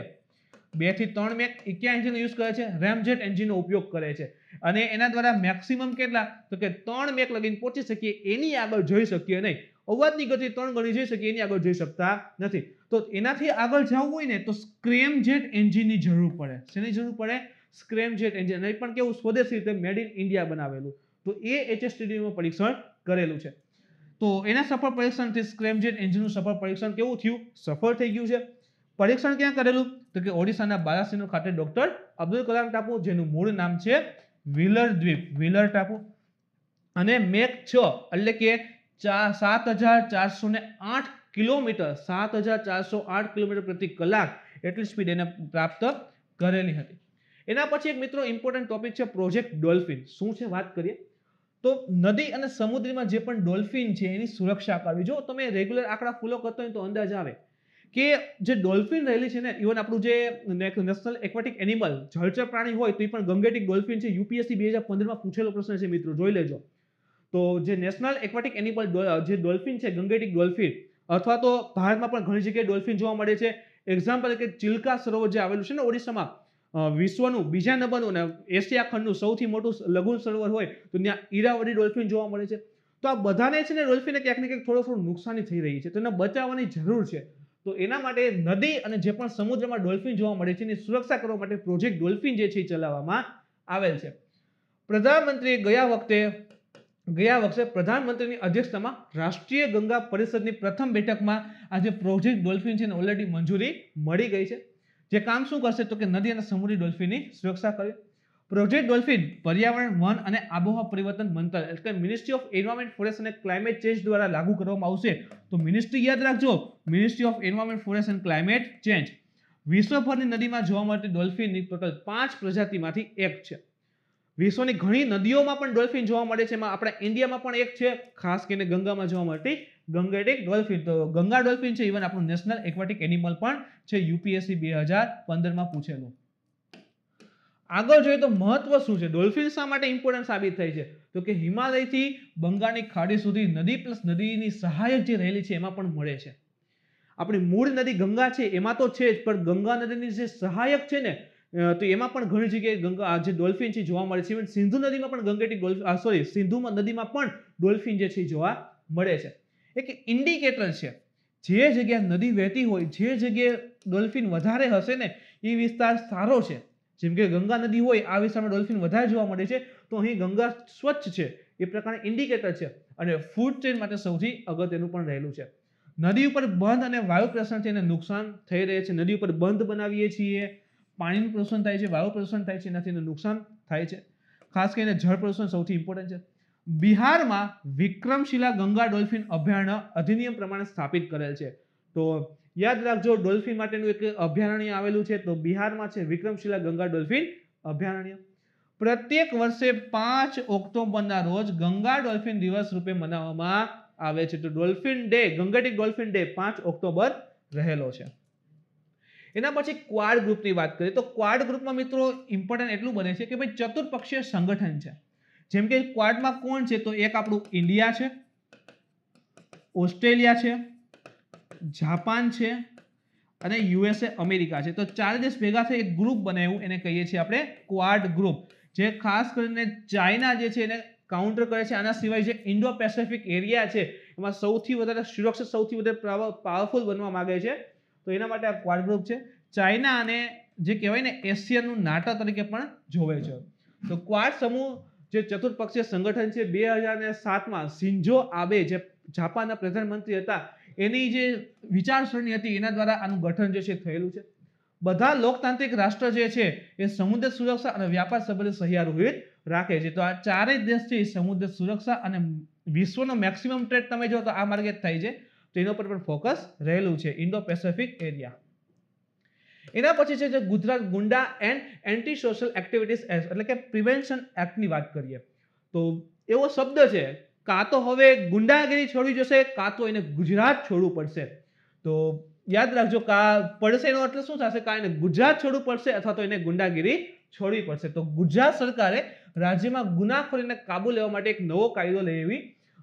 2 થી 3 મેક કયા એન્જિનનો યુઝ કરે છે? રેમજેટ એન્જિનનો ઉપયોગ કરે છે. અને એના દ્વારા મેક્સિમમ કેટલા? તો કે 3 મેક લગીને પહોંચી શકીએ, એની આગળ જઈ શકીએ નહીં. અવાજની ગતિ 3 ગણી જઈ શકીએ, એની આગળ જઈ શકતા નથી. તો એનાથી આગળ જવું હોય ને તો સ્ક્રેમજેટ એન્જિનની જરૂર પડે. શેની જરૂર પડે? Scramjet engine. અને પણ કેવું? સ્વદેશી રીતે મેડ ઇન ઇન્ડિયા બનાવેલું. તો એ HSTDV માં પરીક્ષણ કરેલું છે. તો એના સફળ પરીક્ષણથી સ્ક્રેમજેટ એન્જિનનું સફળ પરીક્ષણ કેવું થયું? સફળ થઈ ગયું છે. પરીક્ષણ ક્યાં કરેલું? તો કે ઓડિશાના બાલાસિનોર ખાતે ડોક્ટર અબ્દુલ કલામ ટાપુ, જેનું મૂળ નામ છે વ્હીલર દ્વીપ, વ્હીલર ટાપુ. અને મેક 6 એટલે કે 7408 કિલોમીટર, 7408 કિલોમીટર પ્રતિ કલાક એટલી સ્પીડ એને પ્રાપ્ત કરેલી હતી. એના પછી એક મિત્રો ઇમ્પોર્ટન્ટ ટોપિક છે પ્રોજેક્ટ ડોલ્ફિન. શું છે? વાત કરીએ તો નદી અને સમુદ્રમાં જે પણ ડોલ્ફિન છે એની સુરક્ષા કરવી. જો તમે રેગ્યુલર આંકડા ફોલો કરતો હોય તો અંદાજ આવે કે જે ડોલ્ફિન રહેલી છે ને, ઇવન આપણું જે નેશનલ એક્વાટિક એનિમલ જળચર પ્રાણી હોય તો એ પણ ગંગેટિક ડોલ્ફિન છે. UPSC 2015 માં પૂછેલો પ્રશ્ન છે મિત્રો, જોઈ લેજો. તો જે નેશનલ એક્વાટિક એનિમલ જે ડોલ્ફિન છે, ગંગેટિક ડોલ્ફિન, અથવા તો ભારતમાં પણ ઘણી જગ્યાએ ડોલ્ફિન જોવા મળે છે. એક્ઝામ્પલ કે ચિલ્કા સરોવર જે આવેલું છે ને ઓડિશામાં, વિશ્વનું બીજા નંબરનું અને એશિયા ખંડનું સૌથી મોટું લઘુ સરોવર હોય તો ત્યાં ઈરાવદી ડોલ્ફિન જોવા મળે છે. તો આ બધાને છે ને ડોલ્ફિનને ક્યાંક ને ક્યાંક થોડું નુકસાની થઈ રહી છે, તો એને બચાવવાની જરૂર છે. તો એના માટે નદી અને જે પણ સમુદ્રમાં ડોલ્ફિન જોવા મળે છે એની સુરક્ષા કરવા માટે પ્રોજેક્ટ ડોલ્ફિન જે છે એ ચલાવવામાં આવેલ છે. પ્રધાનમંત્રીએ ગયા વખતે પ્રધાનમંત્રીની અધ્યક્ષતામાં રાષ્ટ્રીય ગંગા પરિષદની પ્રથમ બેઠકમાં આ જે પ્રોજેક્ટ ડોલ્ફિન છે ને ઓલરેડી મંજૂરી મળી ગઈ છે. જે કામ શું કરશે? તો કે નદી અને સમુદ્રી ડોલ્ફિનની સુરક્ષા કરે. પ્રોજેક્ટ ડોલ્ફિન પર્યાવરણ, વન અને આબોહવા પરિવર્તન મંત્રાલય એટલે કે મિનિસ્ટ્રી ઓફ એન્વાયરમેન્ટ, ફોરેસ્ટ અને ક્લાઇમેટ ચેન્જ દ્વારા લાગુ કરવામાં આવશે. તો મિનિસ્ટ્રી યાદ રાખજો, ministry of environment, forest and climate change. વિશ્વભરની નદીમાં જોવા મળતી ડોલ્ફિનની ટોટલ 5 પ્રજાતિમાંથી એક છે. વિશ્વની ઘણી નદીઓમાં પણ ડોલ્ફિન જોવા મળે છે. એમાં આપણા ઇન્ડિયામાં પણ એક છે, ખાસ કરીને ગંગામાં જોવા મળતી ગંગેટિક ડોલ્ફિન. તો ગંગા ડોલ્ફિન છે, ઇવન આપણું નેશનલ એક્વાટિક એનિમલ પણ છે, UPSC 2015 માં પૂછેલું. આગળ જોઈએ તો મહત્વ શું છે? ડોલ્ફિન શા માટે ઇમ્પોર્ટન્ટ સાબિત થઈ છે? તો કે હિમાલયથી બંગાળની ખાડી સુધી નદી પ્લસ નદીની સહાયક જે રહેલી છે એમાં પણ મળે છે. આપણી મૂળ નદી ગંગા છે એમાં તો છે જ, પણ ગંગા નદીની જે સહાયક છે ને, તો એમાં પણ ઘણી જગ્યાએ ગંગા જે ડોલ્ફિન છે જોવા મળે છે. સિંધુ નદીમાં પણ ગંગેટિક ડોલ્ફિન, સિંધુ નદીમાં પણ ડોલ્ફિન જે છે જોવા મળે છે. એક ઇન્ડિકેટર છે, જે જગ્યાએ નદી વહેતી હોય, જે જગ્યાએ ડોલ્ફિન વધારે હશે ને એ વિસ્તાર સારો છે. જેમ કે ગંગા નદી હોય, આ વિસ્તારમાં ડોલ્ફિન વધારે જોવા મળે છે, તો અહીં ગંગા સ્વચ્છ છે, એ પ્રકારના ઇન્ડિકેટર છે. અને ફૂડ ચેઇન માટે સૌથી અગત્યનું પણ રહેલું છે. નદી ઉપર બંધ અને વાયુ પ્રદૂષણથી એને નુકસાન થઈ રહે છે. નદી ઉપર બંધ બનાવીએ છીએ, પાણીનું પ્રદૂષણ થાય છે, વાયુ પ્રદૂષણ થાય છે, એનાથી એને નુકસાન થાય છે. ખાસ કરીને જળ પ્રદૂષણ સૌથી ઇમ્પોર્ટન્ટ છે. બિહારમાં વિક્રમશિલા ગંગા ડોલ્ફિન અભયારણ્ય અધિનિયમ પ્રમાણે સ્થાપિત કરેલ છે. તો યાદ રાખજો, ડોલ્ફિન માટેનું એક અભયારણ્ય આવેલું છે, તો બિહારમાં છે વિક્રમશિલા ગંગા ડોલ્ફિન અભયારણ્ય. પ્રત્યેક વર્ષે 5 ઓક્ટોબરના રોજ ગંગા ડોલ્ફિન દિવસ રૂપે મનાવવામાં આવે છે. તો dolphin day, gangetic dolphin day 5 October રહેલો છે. એના પછી ક્વાડ ગ્રુપની વાત કરીએ તો ક્વાડ ગ્રુપમાં મિત્રો ઇમ્પોર્ટન્ટ એટલું બને છે કે ભાઈ ચતુર્પક્ષીય સંગઠન છે. જેમ કે ક્વાડમાં કોણ છે તો એક આપણું ઇન્ડિયા છે, ઓસ્ટ્રેલિયા છે, જાપાન છે અને યુએસએ અમેરિકા છે. તો 4 દેશ ભેગા થઈ એક ગ્રુપ બનાવ્યું, એને કહીએ છીએ આપણે ક્વાડ ગ્રુપ, જે ખાસ કરીને ચાઇના જે છે એને કાઉન્ટર કરે છે. આના સિવાય જે ઇન્ડો પેસિફિક એરિયા છે એમાં સૌથી વધારે સુરક્ષિત, સૌથી વધારે પાવરફુલ બનવા માંગે છે. તો એના માટે આ ક્વાડ ગ્રુપ છે. ચાઇના અને જે કહેવાય ને એશિયનનું નાટો તરીકે પણ જોવે છે. તો ક્વાડ સમૂહ જે ચતુર્પક્ષીય સંગઠન છે 2007માં શિન્ઝો આબે જે જાપાનના પ્રધાનમંત્રી હતા એની જે વિચારસરણી હતી એના દ્વારા આનું ગઠન જે છે થયેલું છે. બધા લોકતાંત્રિક રાષ્ટ્ર જે છે એ સમુદ્ર સુરક્ષા અને વ્યાપાર સંબંધિત સહયારૂહિત રાખે છે. તો આ ચારેય દેશ છે સમુદ્ર સુરક્ષા અને વિશ્વનો મેક્સિમમ ટ્રેડ તમે જો તો આ માર્ગે જ થાય છે. તો એના પર પણ ફોકસ રહેલું છે, ઇન્ડો પેસિફિક એરિયા. એના પછી છે જે Gujarat goonda and anti social activities act એટલે કે પ્રિવેન્શન એક્ટની વાત કરીએ તો એવો શબ્દ છે, કાં તો હવે ગુંડાગીરી છોડવી જશે કાં તો એને ગુજરાત છોડવું પડશે. તો યાદ રાખજો પડશે એનો એટલે શું થશે, કાં એને ગુજરાત છોડવું પડશે અથવા તો એને ગુંડાગીરી છોડવી પડશે. તો ગુજરાત સરકારે રાજ્યમાં ગુનાખોરીને કાબુ લેવા માટે એક નવો કાયદો લઈ આવી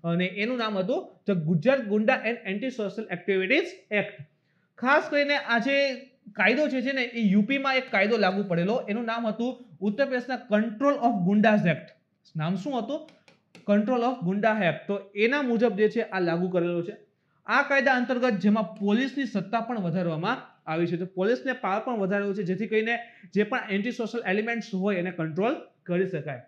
અને એનું નામ હતું the Gujarat goonda and anti social activities act. ખાસ કરીને આજે કાયદો છે ને એ યુપીમાં એક કાયદો લાગુ પડેલો, એનું નામ હતું ઉત્તર પ્રદેશના કંટ્રોલ ઓફ ગુંડાઝ એક્ટ. નામ શું હતું? Control of goonda act. તો એના મુજબ જે છે આ લાગુ કરેલો છે. આ કાયદા અંતર્ગત જેમાં પોલીસની સત્તા પણ વધારવામાં આવી છે. તો પોલીસને પાવર પણ વધારેલો છે જેથી કરીને જે પણ એન્ટી સોશિયલ એલિમેન્ટ્સ હોય એને કંટ્રોલ કરી શકાય.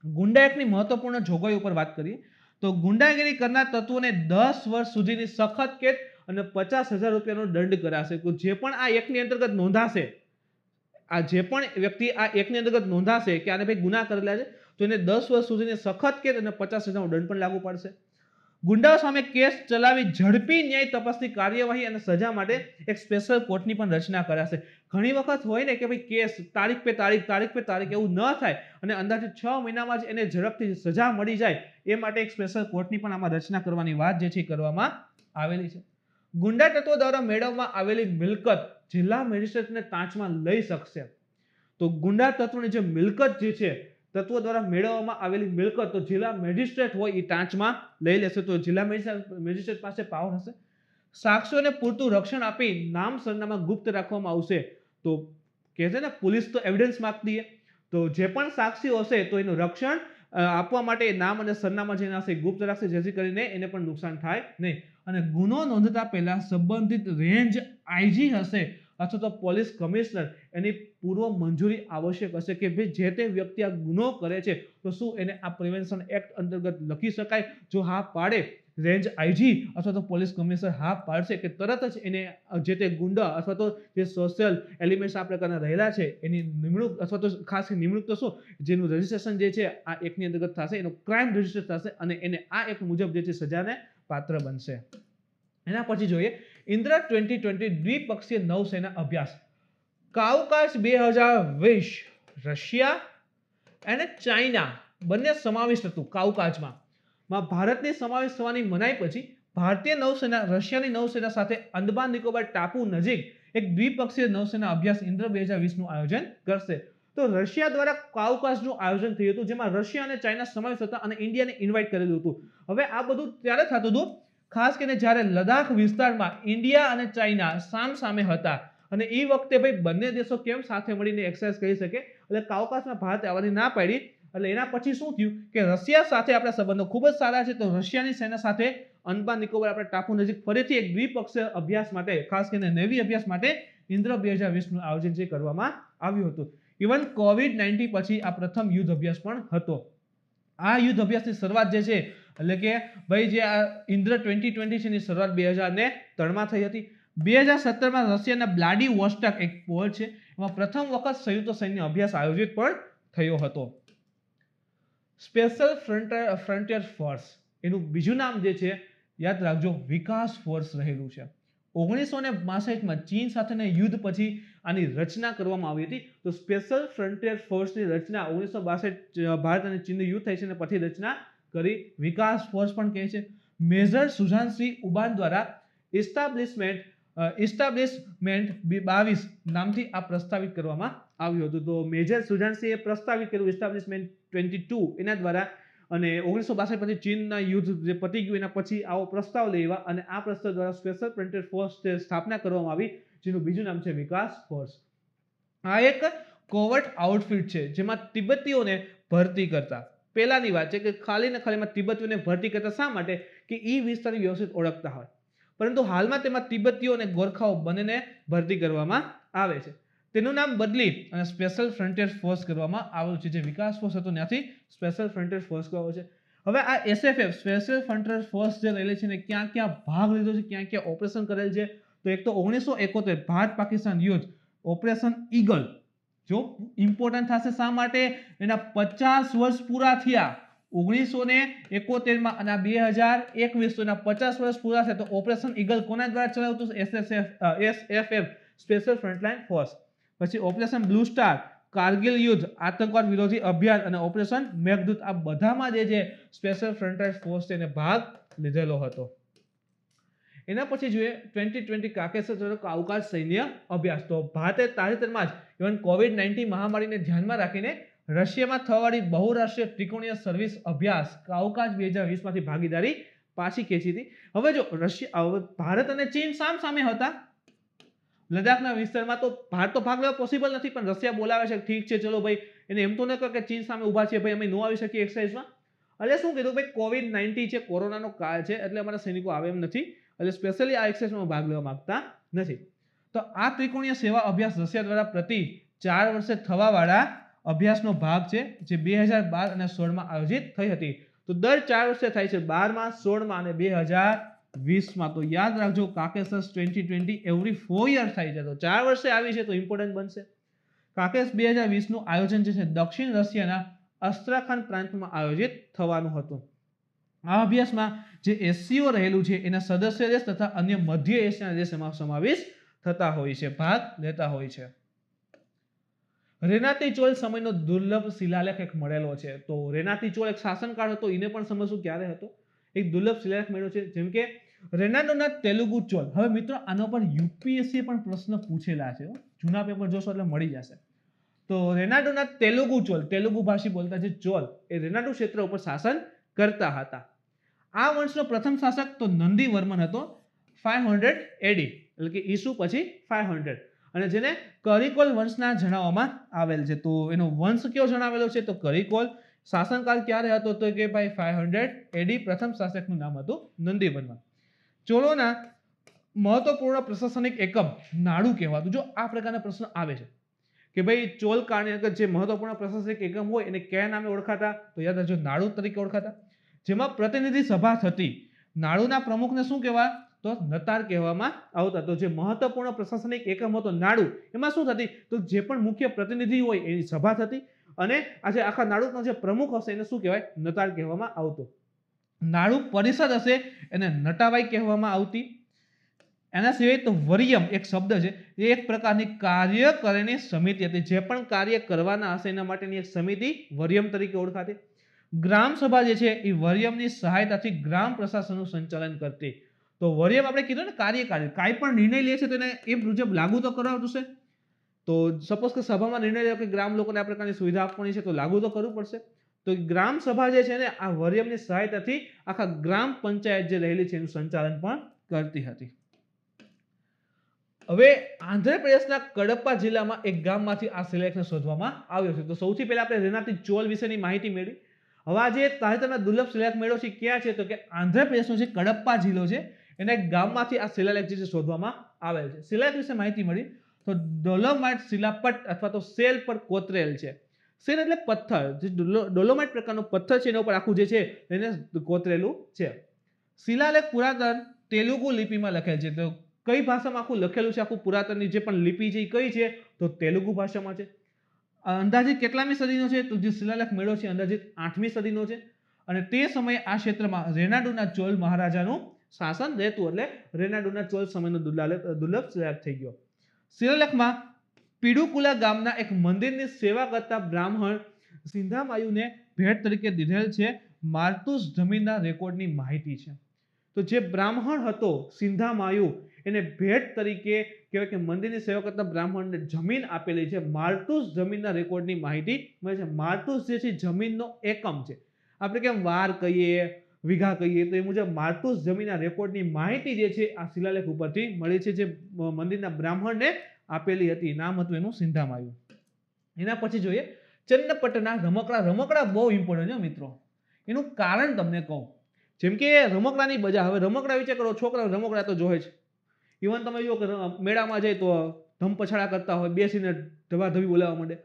ગુંડા એક્ટની મહત્વપૂર્ણ જોગવાઈ ઉપર વાત કરીએ તો ગુંડાગીરી કરનાર તત્વોને 10 વર્ષ સુધીની સખત કેદ અને 50,000 રૂપિયાનો દંડ કરાશે. તો જે પણ આ એકની અંતર્ગત નોંધાશે, આ જે પણ વ્યક્તિ આ એકની અંતર્ગત નોંધાશે કે આને ભાઈ ગુના કરેલા છે તો એને 10 વર્ષ સુધીની સખત કેદ અને 50,000નો દંડ પણ લાગુ પડશે. ગુંડાઓ સામે કેસ ચલાવી ઝડપી ન્યાય તપાસની કાર્યવાહી અને સજા માટે એક સ્પેશિયલ કોર્ટની પણ રચના કરાશે. ઘણી વખત હોય ને કે ભાઈ કેસ તારીખ પે તારીખ એવું ન થાય અને અંદાજે 6 મહિનામાં જ એને ઝડપથી સજા મળી જાય એ માટે એક સ્પેશિયલ કોર્ટની પણ આમાં રચના કરવાની વાત જે છે કરવામાં આવેલી છે. ગુંડા તત્વો દ્વારા મેળવવામાં આવેલી મિલકત જિલ્લા મેજિસ્ટ્રેટને ટાંચમાં લઈ શકશે. તો ગુંડા તત્વોની જે મિલકત જે છે તત્વો દ્વારા મેળવવામાં આવેલી મિલકત તો જિલ્લા મેજિસ્ટ્રેટ હોય એ ટાંચમાં લઈ લેશે. તો જિલ્લા મેજિસ્ટ્રેટ પાસે પાવર હશે. સાક્ષીઓને પૂરતું રક્ષણ આપી નામ સરનામા ગુપ્ત રાખવામાં આવશે. તો કહે છે ને પોલીસ તો એવિડન્સ માંગતી છે, તો જે પણ સાક્ષીઓ હશે તો એનું રક્ષણ આપવા માટે નામ અને સરનામા જેના હશે ગુપ્ત રાખશે જેથી કરીને એને પણ નુકસાન થાય નહીં. અને ગુનો નોંધતા પહેલા સંબંધિત રેન્જ આઈજી હશે અથવા તો પોલીસ કમિશનર એની પૂર્વ મંજૂરી આવશ્યક હશે કે ભાઈ જે તે વ્યક્તિ આ ગુનો કરે છે તો શું એને આ પ્રિવેન્શન એક્ટ અંતર્ગત લખી શકાય. જો હા પાડે રેન્જ આઈજી અથવા તો પોલીસ કમિશનર હા પાડશે કે તરત જ એને જે તે ગુંડા અથવા તો જે સોશિયલ એલિમેન્ટ્સ આ પ્રકારના રહેલા છે એની નિમણૂક અથવા તો ખાસ નિમણૂક તો શું જેનું રજિસ્ટ્રેશન જે છે આ એકની અંતર્ગત થશે, એનો ક્રાઇમ રજિસ્ટર થશે અને એને આ એક મુજબ જે છે સજાને પાત્ર બનશે. એના પછી જોઈએ ઇન્દ્રા 2020 દ્વિપક્ષીય નૌસેના અભ્યાસ. કાઉકાસ 2020 રશિયા અને ચાઇના બંને સમાવિષ્ટ હતું. કાઉકાસમાં ભારતની સમાવેશ થવાની મનાઈ પછી ભારતીય નૌસેના રશિયાની નૌસેના સાથે અંદમાન નિકોબાર ટાપુ નજીક એક દ્વિપક્ષીય નૌસેના અભ્યાસ ઇન્દ્ર 2020નું આયોજન કરશે. તો રશિયા દ્વારા કાઉકાસનું આયોજન થયું હતું જેમાં રશિયા અને ચાઇના સમાવેશ હતા અને ઇન્ડિયાને ઇન્વાઇટ કરેલું હતું. હવે આ બધું ત્યારે થતું હતું ખાસ કરીને જ્યારે લદ્દાખ વિસ્તારમાં ઇન્ડિયા અને ચાઇના સામસામે હતા અને એ વખતે ભાઈ બંને દેશો કેમ સાથે મળીને એક્સરસાઇઝ કરી શકે એટલે કાઉકાસમાં ભારતે આવવાની ના પાડી. એટલે એના પછી શું થયું કે રશિયા સાથે આપણા સંબંધો ખૂબ જ સારા છે. તો રશિયાની સેના સાથે અંદમાન નિકોબાર આપણે ટાપુ નજીક ફરીથી એક દ્વિપક્ષીય અભ્યાસ માટે ખાસ કરીને નેવી અભ્યાસ માટે ઇન્દ્ર 2020નું આયોજન જે કરવામાં આવ્યું હતું. ઇવન COVID-19 પછી આ પ્રથમ યુદ્ધ અભ્યાસ પણ હતો. આ યુદ્ધ અભ્યાસની શરૂઆત જે છે એટલે કે ભાઈ જે આ ઇન્દ્ર 2020 છે એની શરૂઆત 2003માં થઈ હતી. 2017માં રશિયાના બ્લાડી વોસ્ટક એક પોર્ટ છે એમાં પ્રથમ વખત સંયુક્ત સૈન્ય અભ્યાસ આયોજિત પણ થયો હતો. સ્પેશિયલ ફ્રન્ટિયર ફોર્સ એનું બીજું નામ જે છે યાદ રાખજો વિકાસ ફોર્સ રહેલું છે. 1962માં ચીન સાથેના યુદ્ધ પછી આની રચના કરવામાં આવી હતી. તો સ્પેશિયલ ફ્રન્ટિયર ફોર્સની રચના 1962 ભારત અને ચીનનું યુદ્ધ થાય છે અને પછી રચના કરી વિકાસ ફોર્સ પણ કહે છે. મેજર સુઝાનસિંહ ઉબાન દ્વારા એસ્ટાબ્લિશમેન્ટ 22 નામથી આ પ્રસ્તાવિત કરવામાં આવ્યું હતું. તો મેજર સુઝાનસિંહે પ્રસ્તાવિત કર્યું એસ્ટાબ્લિશમેન્ટ 22 એના દ્વારા, અને 1962 પછી ચીનના યુદ્ધ જે પતી ગયું એના પછી આવો પ્રસ્તાવ લેવા અને આ પ્રસ્તાવ દ્વારા સ્પેશિયલ ફ્રન્ટિયર ફોર્સ સ્થાપના કરવામાં આવી, જેનું બીજું નામ છે વિકાસ ફોર્સ. આ એક કોવર્ટ આઉટફિટ છે જેમાં તિબ્બતીઓને ભરતી કરતા. પહેલાની વાત છે કે ખાલી ખાલીમાં તિબ્બતીઓને ભરતી કરતા શા માટે કે એ વિસ્તારની વ્યવસ્થિત ઓળખતા હોય, પરંતુ હાલમાં તેમાં તિબ્બતીઓ અને ગોરખાઓ બંનેને ભરતી કરવામાં આવે છે. તેનું નામ બદલી અને સ્પેશિયલ ફ્રન્ટિયર ફોર્સ કરવામાં આવ્યું છે. જે વિકાસ ફોર્સ હતો ત્યાંથી સ્પેશિયલ ફ્રન્ટિયર ફોર્સ કરવામાં છે. હવે આ એસએફએફ સ્પેશિયલ ફ્રન્ટિયર ફોર્સ જે રહેલી છે ને ક્યાં ક્યાં ભાગ લીધો છે, ક્યાં ક્યાં ઓપરેશન કરેલ છે, તો એક તો 1971 ભારત પાકિસ્તાન યુદ્ધ ઓપરેશન ઈગલ, જો ઇમ્પોર્ટન્ટ થશે શા માટે, એના 50 વર્ષ પૂરા થયા 1971 અને 2021 ના 50 વર્ષ પૂરા થયા. તો ઓપરેશન ઈગલ કોના દ્વારા ચલાવતું? એસએફએફ સ્પેશિયલ ફ્રન્ટલાઇન ફોર્સ. પછી ઓપરેશન બ્લુ સ્ટાર કારગિલ યુદ્ધ આતંકવાદ વિરોધી અભિયાન અને ઓપરેશન મેઘદૂત, આ બધામાં જે સ્પેશિયલ ફ્રન્ટલાઇન ફોર્સ તેને ભાગ લીધેલો હતો. એના પછી જોઈએ 2020 કાકેશસ અવકાશ સૈન્ય અભ્યાસ. તો ભારતે તાજેતરમાં જ ઇવન કોવિડ-19 મહામારીને ધ્યાનમાં રાખીને રશિયામાં થવાવાળી બહુરાષ્ટ્રીય ત્રિકોણીય સર્વિસ અભ્યાસ અવકાશ 2020 માંથી ભાગીદારી પાછી ખેંચી હતી. હવે જો ભારત અને ચીન સામે હતા લદ્દાખના વિસ્તારમાં, તો ભારત તો ભાગ લેવા પોસિબલ નથી, પણ રશિયા બોલાવે છે ઠીક છે ચલો ભાઈ, એને એમ તો ન કહો કે ચીન સામે ઊભા છે ભાઈ અમે ન આવી શકીએ એક્સરસાઇઝમાં. એટલે શું કીધું ભાઈ કોવિડ-19 છે, કોરોનાનો કાળ છે, એટલે અમારા સૈનિકો આવે એમ નથી, એટલે સ્પેશિયલી આ એક્સરસાઇઝમાં ભાગ લેવા માંગતા નથી. તો આ ત્રિકોણીય સેવા અભ્યાસ રશિયા દ્વારા પ્રતિ 4 વર્ષે થવાવાળા અભ્યાસનો ભાગ છે, જે 2012 અને 16માં આયોજિત થઈ હતી. તો દર 4 વર્ષે થાય છે, 12માં, 16માં અને 2020માં. તો યાદ રાખજો કાકેશસ 2020 એવરી 4 યર થાય છે, તો 4 વર્ષે આવી છે તો ઇમ્પોર્ટન્ટ બનશે. કાકેશ 2020 નું આયોજન જે છે દક્ષિણ રશિયાના અસ્ત્રાખાન પ્રાંતમાં આયોજિત થવાનું હતું. આ અભ્યાસમાં જે એસસીઓ રહેલું છે એના સદસ્ય દેશ તથા અન્ય મધ્ય એશિયાના દેશોમાં સમાવેશ થતા હોય છે, ભાગ લેતા હોય છે. રેનાતી ચોલ સમયનો દુર્લભ શિલાલેખ એક મળેલો છે. તો રેનાતી ચોલ એક શાસનકાળ હતો, એને પણ સમજવું ક્યારે હતો. એક દુર્લભ શિલાલેખ મળ્યો છે, જેમ કે રેનાડોના તેલુગુ ચોલ. હવે મિત્રો આનો પર યુપીએસસી પણ પ્રશ્ન પૂછેલા છે, જૂના પેપર જોશો એટલે મળી જશે. તો રેનાડોના તેલુગુ ચોલ, તેલુગુ ભાષી બોલતા જે ચોલ એ રેનાડુ ક્ષેત્ર ઉપર શાસન કરતા હતા. આ વંશનો પ્રથમ શાસક તો નંદીવર્મન હતો 500 એડી, એટલે કે ઈસુ પછી 500, અને જેને કરિકોલ વંશના જણાવવામાં આવેલ છે. તો એનો વંશ કયો જણાવેલો છે? તો કરિકોલ. શાસનકાળ ક્યારે હતો? તો કે ભાઈ 500 એડી. પ્રથમ શાસકનું નામ હતું નંદીવર્મન. ચોલોના મહત્વપૂર્ણ પ્રશાસનિક એકમ નાડુ કહેવાતું. જો આ પ્રકારના પ્રશ્ન આવે છે કે ભાઈ ચોલ કાળની અંદર જે મહત્વપૂર્ણ પ્રશાસનિક એકમ હોય એને કયા નામે ઓળખાતા? તો યાદ રાખજો નાડુ તરીકે ઓળખાતા, જેમાં પ્રતિનિધિ સભા થતી. નાડુના પ્રમુખને શું કહેવાય? તો નતાર કહેવામાં આવતા. તો જે મહત્વપૂર્ણ પ્રશાસનિક એકમ હતો નાડુ, એમાં શું થતી? તો જે પણ મુખ્ય પ્રતિનિધિ હોય એની સભા થતી, અને આ જે આખા નાડુનો જે પ્રમુખ હશે એને શું કહેવાય? નતાર કહેવામાં આવતો. નાડુ પરિષદ હશે એને નટાવાઈ કહેવામાં આવતી. એના સિવાય તો વરિયમ એક શબ્દ છે, એ એક પ્રકારની કાર્યકારીણી સમિતિ હતી. જે પણ કાર્ય કરવાના હશે એના માટેની એક સમિતિ વરિયમ તરીકે ઓળખાતી. ગ્રામ સભા જે છે એ વરિયમની સહાયતાથી ગ્રામ પ્રશાસનનું સંચાલન કરતી. તો વરિયમ આપણે કીધું ને કાર્યકારી, કાંઈ પણ નિર્ણય લે છે તો એને એ મુજબ લાગુ તો કરવા જોશે. તો સપોઝ કે સભામાં નિર્ણય લે કે ગ્રામ લોકોને આ પ્રકારની સુવિધા આપવાની છે તો લાગુ તો કરવું પડશે. તો ગ્રામ સભા જે છે ને આ વરિયમની સહાયતાથી આખા ગ્રામ પંચાયત જે રહેલી છે એનું સંચાલન પણ કરતી હતી. હવે આંધ્રપ્રદેશના કડપ્પા જિલ્લામાં એક ગામમાંથી આ શિલાલેખને શોધવામાં આવ્યો છે. તો સૌથી પહેલા આપણે રેનાતી ચોલ વિશેની માહિતી મેળવી. હવે આ જે તાજેતરમાં દુર્લભ શિલાલેખ મેળવ્યો છે ક્યાં છે? તો કે આંધ્રપ્રદેશનો જે કડપ્પા જિલ્લો છે એના એક ગામમાંથી આ શિલાલેખ જે છે શોધવામાં આવેલ છે. શિલાલેખ વિશે માહિતી મળી તો ડોલોમાઇટ શિલાપટ અથવા તો સેલ પર કોતરેલ છે. સેલ એટલે પથ્થર, જે ડોલોમાઇટ પ્રકારનો પથ્થર છે એના ઉપર આખું જે છે એને કોતરેલું છે. શિલાલેખ પુરાતન તેલુગુ લિપિમાં લખેલ છે. તો કઈ ભાષામાં આખું લખેલું છે? આખું પુરાતનની જે પણ લિપિ છે એ કઈ છે? તો તેલુગુ ભાષામાં છે. અંદાજિત કેટલામી સદીનો છે? તો જે શિલાલેખ મેળવ્યો છે અંદાજિત 8મી સદીનો છે. અને તે સમયે આ ક્ષેત્રમાં રેનાડુના ચોલ મહારાજાનું શાસન રહેતું, એટલે રેનાડુના ચોલ સમયનો દુર્લભ શિલાલેખ થઈ ગયો. શિલાલેખમાં પીડુકુલા ગામના એક મંદિરની સેવા કરતા બ્રાહ્મણ સિંધામાયુને ભેટ તરીકે દીધેલ છે માર્તુસ જમીનના રેકોર્ડની માહિતી છે. તો જે બ્રાહ્મણ હતો સિંધામાયુ, એને ભેટ તરીકે કહેવાય કે મંદિરની સેવા કરતા બ્રાહ્મણને જમીન આપેલી છે. માર્તુસ જમીનના રેકોર્ડની માહિતી મળે છે. માર્તુસ જે છે જમીનનો એકમ છે. આપણે કેમ વાર કહીએ, વીઘા કહીએ, તો એ મુજબ માર્તુસ જમીનના રેકોર્ડની માહિતી જે છે આ શિલાલેખ ઉપરથી મળી છે, જે મંદિરના બ્રાહ્મણને આપેલી હતી. નામ હતું એનું સિંધામાયુ. એના પછી જોઈએ ચન્નપટ્ટના રમકડા. રમકડા બહુ ઇમ્પોર્ટન્ટ છે મિત્રો. એનું કારણ તમને કહું. જેમ કે રમકડાની બજાર, હવે રમકડા વિચાર કરો, છોકરાઓ રમકડા તો જોવે જ. ઇવન તમે જુઓ કે મેળામાં જાય તો ધમપછાડા કરતા હોય, બેસીને ધબાધબી બોલાવવા માંડે.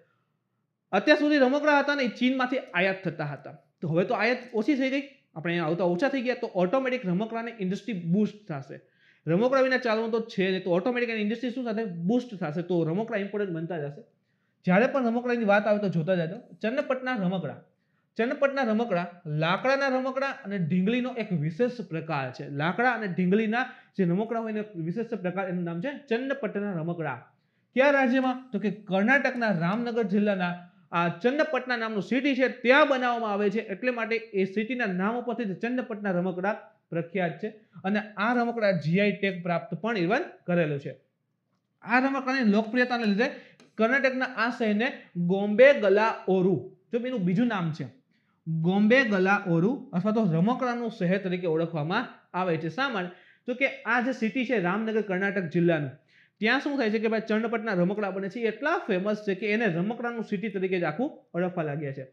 અત્યાર સુધી રમકડા હતા ને એ ચીનમાંથી આયાત થતા હતા. તો હવે તો આયાત ઓછી થઈ ગઈ, આપણે અહીંયા આવતા ઓછા થઈ ગયા, તો ઓટોમેટિક રમકડાની ઇન્ડસ્ટ્રી બૂસ્ટ થશે. રમકડા વિના ચાલવું તો છે નહીં, તો ઓટોમેટિક ઇન્ડસ્ટ્રી શું થશે? બૂસ્ટ થશે. તો રમકડા ઇમ્પોર્ટન્ટ બનતા જશે. જ્યારે પણ રમકડાની વાત આવે તો જોતા જાય તો ચન્નપટ્ટના રમકડા. ચન્નપટ્ટના રમકડા લાકડાના રમકડા અને ઢીંગલીનો એક વિશેષ પ્રકાર છે. લાકડા અને ઢીંગલીના જે રમકડા હોય એનો વિશેષ પ્રકાર, એનું નામ છે ચન્નપટ્ટના રમકડા. કયા રાજ્યમાં? તો કે કર્ણાટકના રામનગર જિલ્લાના આ ચન્નપટ્ટના નામનું સિટી છે, ત્યાં બનાવવામાં આવે છે. એટલે માટે એ સિટીના નામ ઉપરથી ચન્નપટ્ટના રમકડા પ્રખ્યાત છે. અને આ રમકડા જીઆઈ ટેગ પ્રાપ્ત પણ ઇવન કરેલું છે. આ રમકડાની લોકપ્રિયતાને લીધે કર્ણાટકના આ શહેરને ગોમ્બેગલા ઓરુ, જો એનું બીજું નામ છે ગોમ્બેગલા ઓરુ, અથવા તો રમકડાનું શહેર તરીકે ઓળખવામાં આવે છે. શા માટે? તો કે આ જે સિટી છે રામનગર કર્ણાટક જિલ્લાનું, ત્યાં શું થાય છે કે ભાઈ ચન્નપટ્ટના રમકડા બને છે. એટલા ફેમસ છે કે એને રમકડાનું સિટી તરીકે જ આખું ઓળખવા લાગ્યા છે.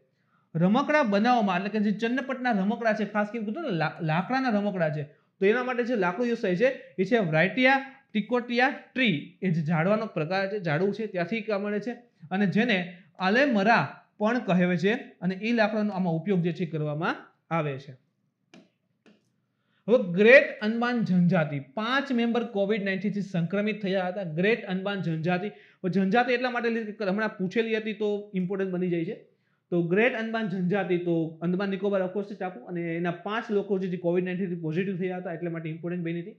રમકડા બનાવવામાં, એટલે કે જે ચન્નપટ્ટના રમકડા છે, ખાસ કરીને કીધું ને લાકડાના રમકડા છે, તો એના માટે જે લાકડું યુઝ થાય છે એ છે વ્રાઇટિયા ટિકોટિયા ટ્રી. એ જે ઝાડવાનો પ્રકાર છે, ઝાડું છે, ત્યાંથી મળે છે. અને જેને આલેમરા પણ કહેવાય છે. અને એ લાકડાનો આમાં ઉપયોગ જે છે કરવામાં આવે છે. હવે ગ્રેટ અંદમાન જનજાતિ, 5 મેમ્બર કોવિડ-19 થી સંક્રમિત થયા હતા. ગ્રેટ અંદમાન જનજાતિ, જનજાતિ એટલા માટે હમણાં પૂછેલી હતી તો ઇમ્પોર્ટન્ટ બની જાય છે. તો ગ્રેટ અંદમાન જનજાતિ, તો અંદમાન નિકોબાર ઓફકોર્સ ટાપુ, અને એના 5 લોકો જે કોવિડ-19 થી પોઝિટિવ થયા હતા, એટલે માટે ઇમ્પોર્ટન્ટ બની હતી.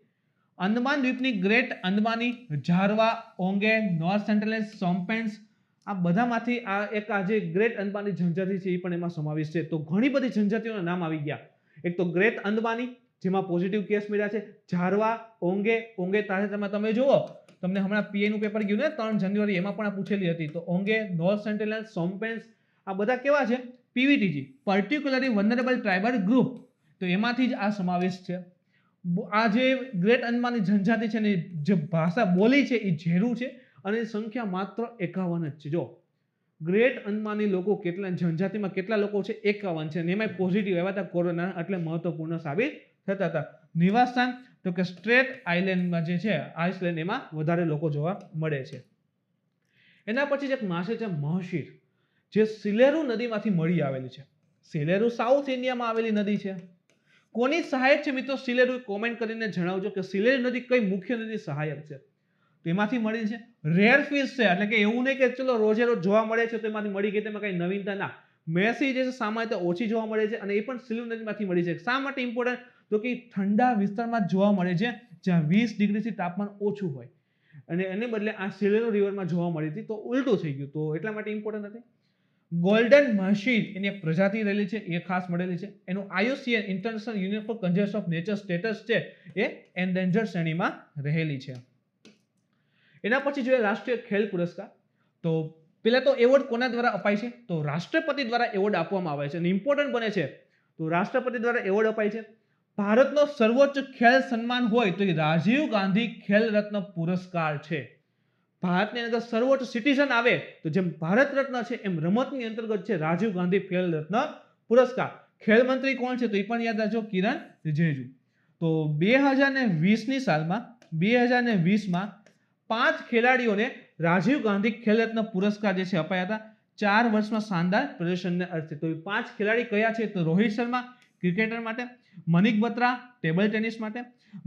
અંદમાન દ્વીપની ગ્રેટ અંદમાની, જારવા, ઓંગે, નોર્થ સેન્ટ્રલેન્ડ, સોમ્પેન્સ, આ બધામાંથી આ એક આ જે ગ્રેટ અંદમાની જનજાતિ છે એ પણ એમાં સમાવેશ છે. તો ઘણી બધી જનજાતિઓના નામ આવી ગયા. એક તો ગ્રેટ અંદમાની, જેમાં પોઝિટિવ કેસ મળ્યા છે. જારવા, ઓંગે તાજેતરમાં તમે જુઓ, તમને હમણાં પીએ નું પેપર ગયું ને 3 જાન્યુઆરી, એમાં પણ આ પૂછેલી હતી. તો ઓંગે, નોર્થ સેન્ટ્રલેન્ડ, સોમ્પેન્સ, આ બધા કેવા છે? PVTG, particularly vulnerable tribal group, તો એમાંથી જ આ સમાવેશ છે. આ જે ગ્રેટ અંદમાની જનજાતિ છે ને, જે ભાષા બોલી છે એ ઝેરું છે, અને સંખ્યા માત્ર 51 જ છે. જો ગ્રેટ અંદમાની લોકો કેટલા, જનજાતિમાં કેટલા લોકો છે? 51 છે. અને એમાં પોઝિટિવ આવ્યા હતા કોરોના, એટલે મહત્વપૂર્ણ સાબિત થતા હતા. નિવાસસ્થાન તો કે સ્ટ્રેટ આઇલેન્ડમાં જે છે, આઇસલેન્ડ, એમાં વધારે લોકો જોવા મળે છે. એના પછી એક માછલી છે મહશીર, જે સિલેરુ નદીમાંથી મળી આવેલી છે. સિલેરુ સાઉથ ઇન્ડિયામાં આવેલી નદી છે. કોની સહાયક છે મિત્રો? સિલેરુ. કોમેન્ટ કરીને જણાવજો કે સિલેરુ નદી કઈ મુખ્ય નદી સહાયક છે. તેમાંથી મળી છે. રેર ફિશ છે, એટલે કે એવું નહીં કે ચલો રોજે રોજ જોવા મળે છે તો એમાંથી મળી ગઈ, તેમાં કઈ નવીનતા ના. મેસી જે છે સામાન્ય ઓછી જોવા મળે છે, અને એ પણ સિલેરુ નદીમાંથી મળી છે. શા માટે ઇમ્પોર્ટન્ટ? તો કે ઠંડા વિસ્તારમાં જોવા મળે છે, જ્યાં 20 ડિગ્રીથી તાપમાન ઓછું હોય, અને એને બદલે આ સિલેરુ રિવરમાં જોવા મળી હતી, તો ઉલટું થઈ ગયું. તો એટલા માટે ઇમ્પોર્ટન્ટ હતી. ગોલ્ડન મહશીર એની એક પ્રજાતિ રહેલી છે, એ ખાસ મળેલી છે. એનું IUCN International Union for Conservation of Nature status છે, એ એન્ડેન્જર શ્રેણીમાં રહેલી છે. એના પછી જોઈએ રાષ્ટ્રીય ખેલ પુરસ્કાર. તો પેલા તો એવોર્ડ કોના દ્વારા અપાય છે? તો રાષ્ટ્રપતિ દ્વારા એવોર્ડ આપવામાં આવે છે, અને ઇમ્પોર્ટન્ટ બને છે. તો રાષ્ટ્રપતિ દ્વારા એવોર્ડ અપાય છે. ભારતનો સર્વોચ્ચ ખેલ સન્માન હોય તો એ રાજીવ ગાંધી ખેલ રત્ન પુરસ્કાર છે. ભારતની અંદર સર્વોચ્ચ સિટીઝન આવે તો જેમ ભારત રત્ન છે, એમ રમતની અંતર્ગત છે રાજીવ ગાંધી ખેલ રત્ન પુરસ્કાર. ખેલ મંત્રી કોણ છે? તો એ પણ યાદ રાખજો, કિરણ રિજિજુ. તો 2020ની સાલમાં 2020માં 5 ખેલાડીઓને રાજીવ ગાંધી ખેલ રત્ન પુરસ્કાર જે છે અપાયા હતા, 4 વર્ષમાં શાનદાર પ્રદર્શનને અર્થે. તો એ 5 ખેલાડી કયા છે? તો રોહિત શર્મા ક્રિકેટર માટે, મનિક બત્રા ટેબલ ટેનિસ માટે,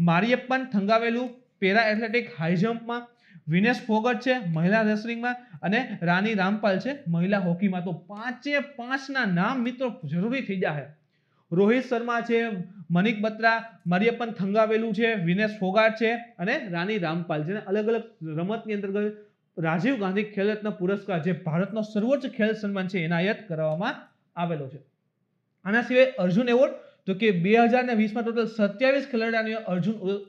મારિયપ્પન થંગાવેલુ પેરા એથ્લેટિક હાઈ જમ્પમાં, વિનેશ ફોગટ છે મહિલા રેસલિંગમાં, અને રાની રામપાલ છે મહિલા હોકીમાં. તો 5 ના નામ મિત્રો જરૂરી થઈ જાય. રોહિત શર્મા છે, મનિક બત્રા, મરિયપ્પન થંગાવેલુ છે, વિનેશ ફોગાટ છે અને રાની રામપાલ છે. અલગ અલગ રમતની અંતર્ગત રાજીવ ગાંધી ખેલ રત્ન પુરસ્કાર જે ભારતનો સર્વોચ્ચ ખેલ સન્માન છે એનાયત કરવામાં આવેલો છે. આના સિવાય અર્જુન એવોર્ડ તો કે 2020માં ટોટલ 27 ખેલાડીઓને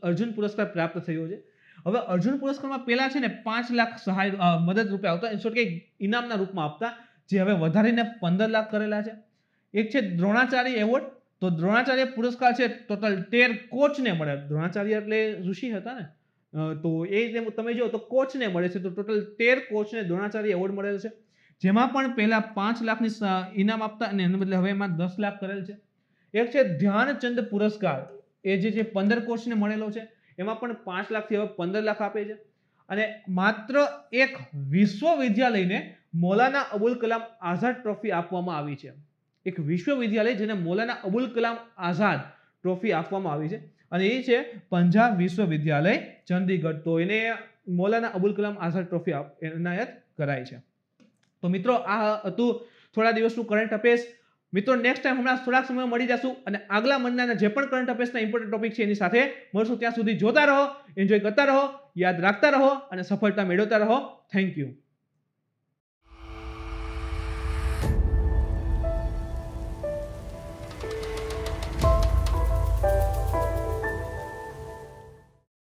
અર્જુન પુરસ્કાર પ્રાપ્ત થયો છે. હવે અર્જુન પુરસ્કારમાં પહેલા છે ને 5 લાખ સહાય મદદ રૂપે આવતા, ઇન્સ્ટોટ કે ઇનામના રૂપમાં આપતા, જે હવે વધારીને 15 લાખ કરેલા છે. એક છે દ્રોણાચાર્ય એવોર્ડ, તો દ્રોણાચાર્ય પુરસ્કાર છે ટોટલ 13 કોચને મળે. દ્રોણાચાર્ય એટલે ઋષિ હતા ને, તો એ રીતે તમે જો તો કોચને મળે છે, તો ટોટલ 13 કોચને દ્રોણાચાર્ય એવોર્ડ મળેલો છે. જેમાં પણ પહેલા 5 લાખની ઇનામ આપતા અને એના બદલે હવે એમાં 10 લાખ કરેલ છે. એક છે ધ્યાનચંદ પુરસ્કાર, એ જે 15 કોચને મળેલો છે, એમાં પણ 5 લાખથી હવે 15 લાખ આપે છે. અને માત્ર એક વિશ્વવિદ્યાલયને મૌલાના અબુલ કલામ આઝાદ ટ્રોફી આપવામાં આવી છે. એક વિશ્વવિદ્યાલય જેને મૌલાના અબુલ કલામ આઝાદ ટ્રોફી આપવામાં આવી છે અને એ છે પંજાબ વિશ્વવિદ્યાલય ચંદીગઢ. તો એને મૌલાના અબુલ કલામ આઝાદ ટ્રોફી એનાયત કરાઈ છે. તો મિત્રો આ હતું થોડા દિવસનું કરંટ અફેર્સ. મિત્રો નેક્સ્ટ ટાઈમ હમણાં થોડાક સમય મળી જશું અને આગલા મહિનાના જે પણ કરંટ અફેર્સના ઇમ્પોર્ટન્ટ ટોપિક છે એની સાથે મળશું. ત્યાં સુધી જોતા રહો, એન્જોય કરતા રહો, યાદ રાખતા રહો અને સફળતા મેળવતા રહો. Thank you.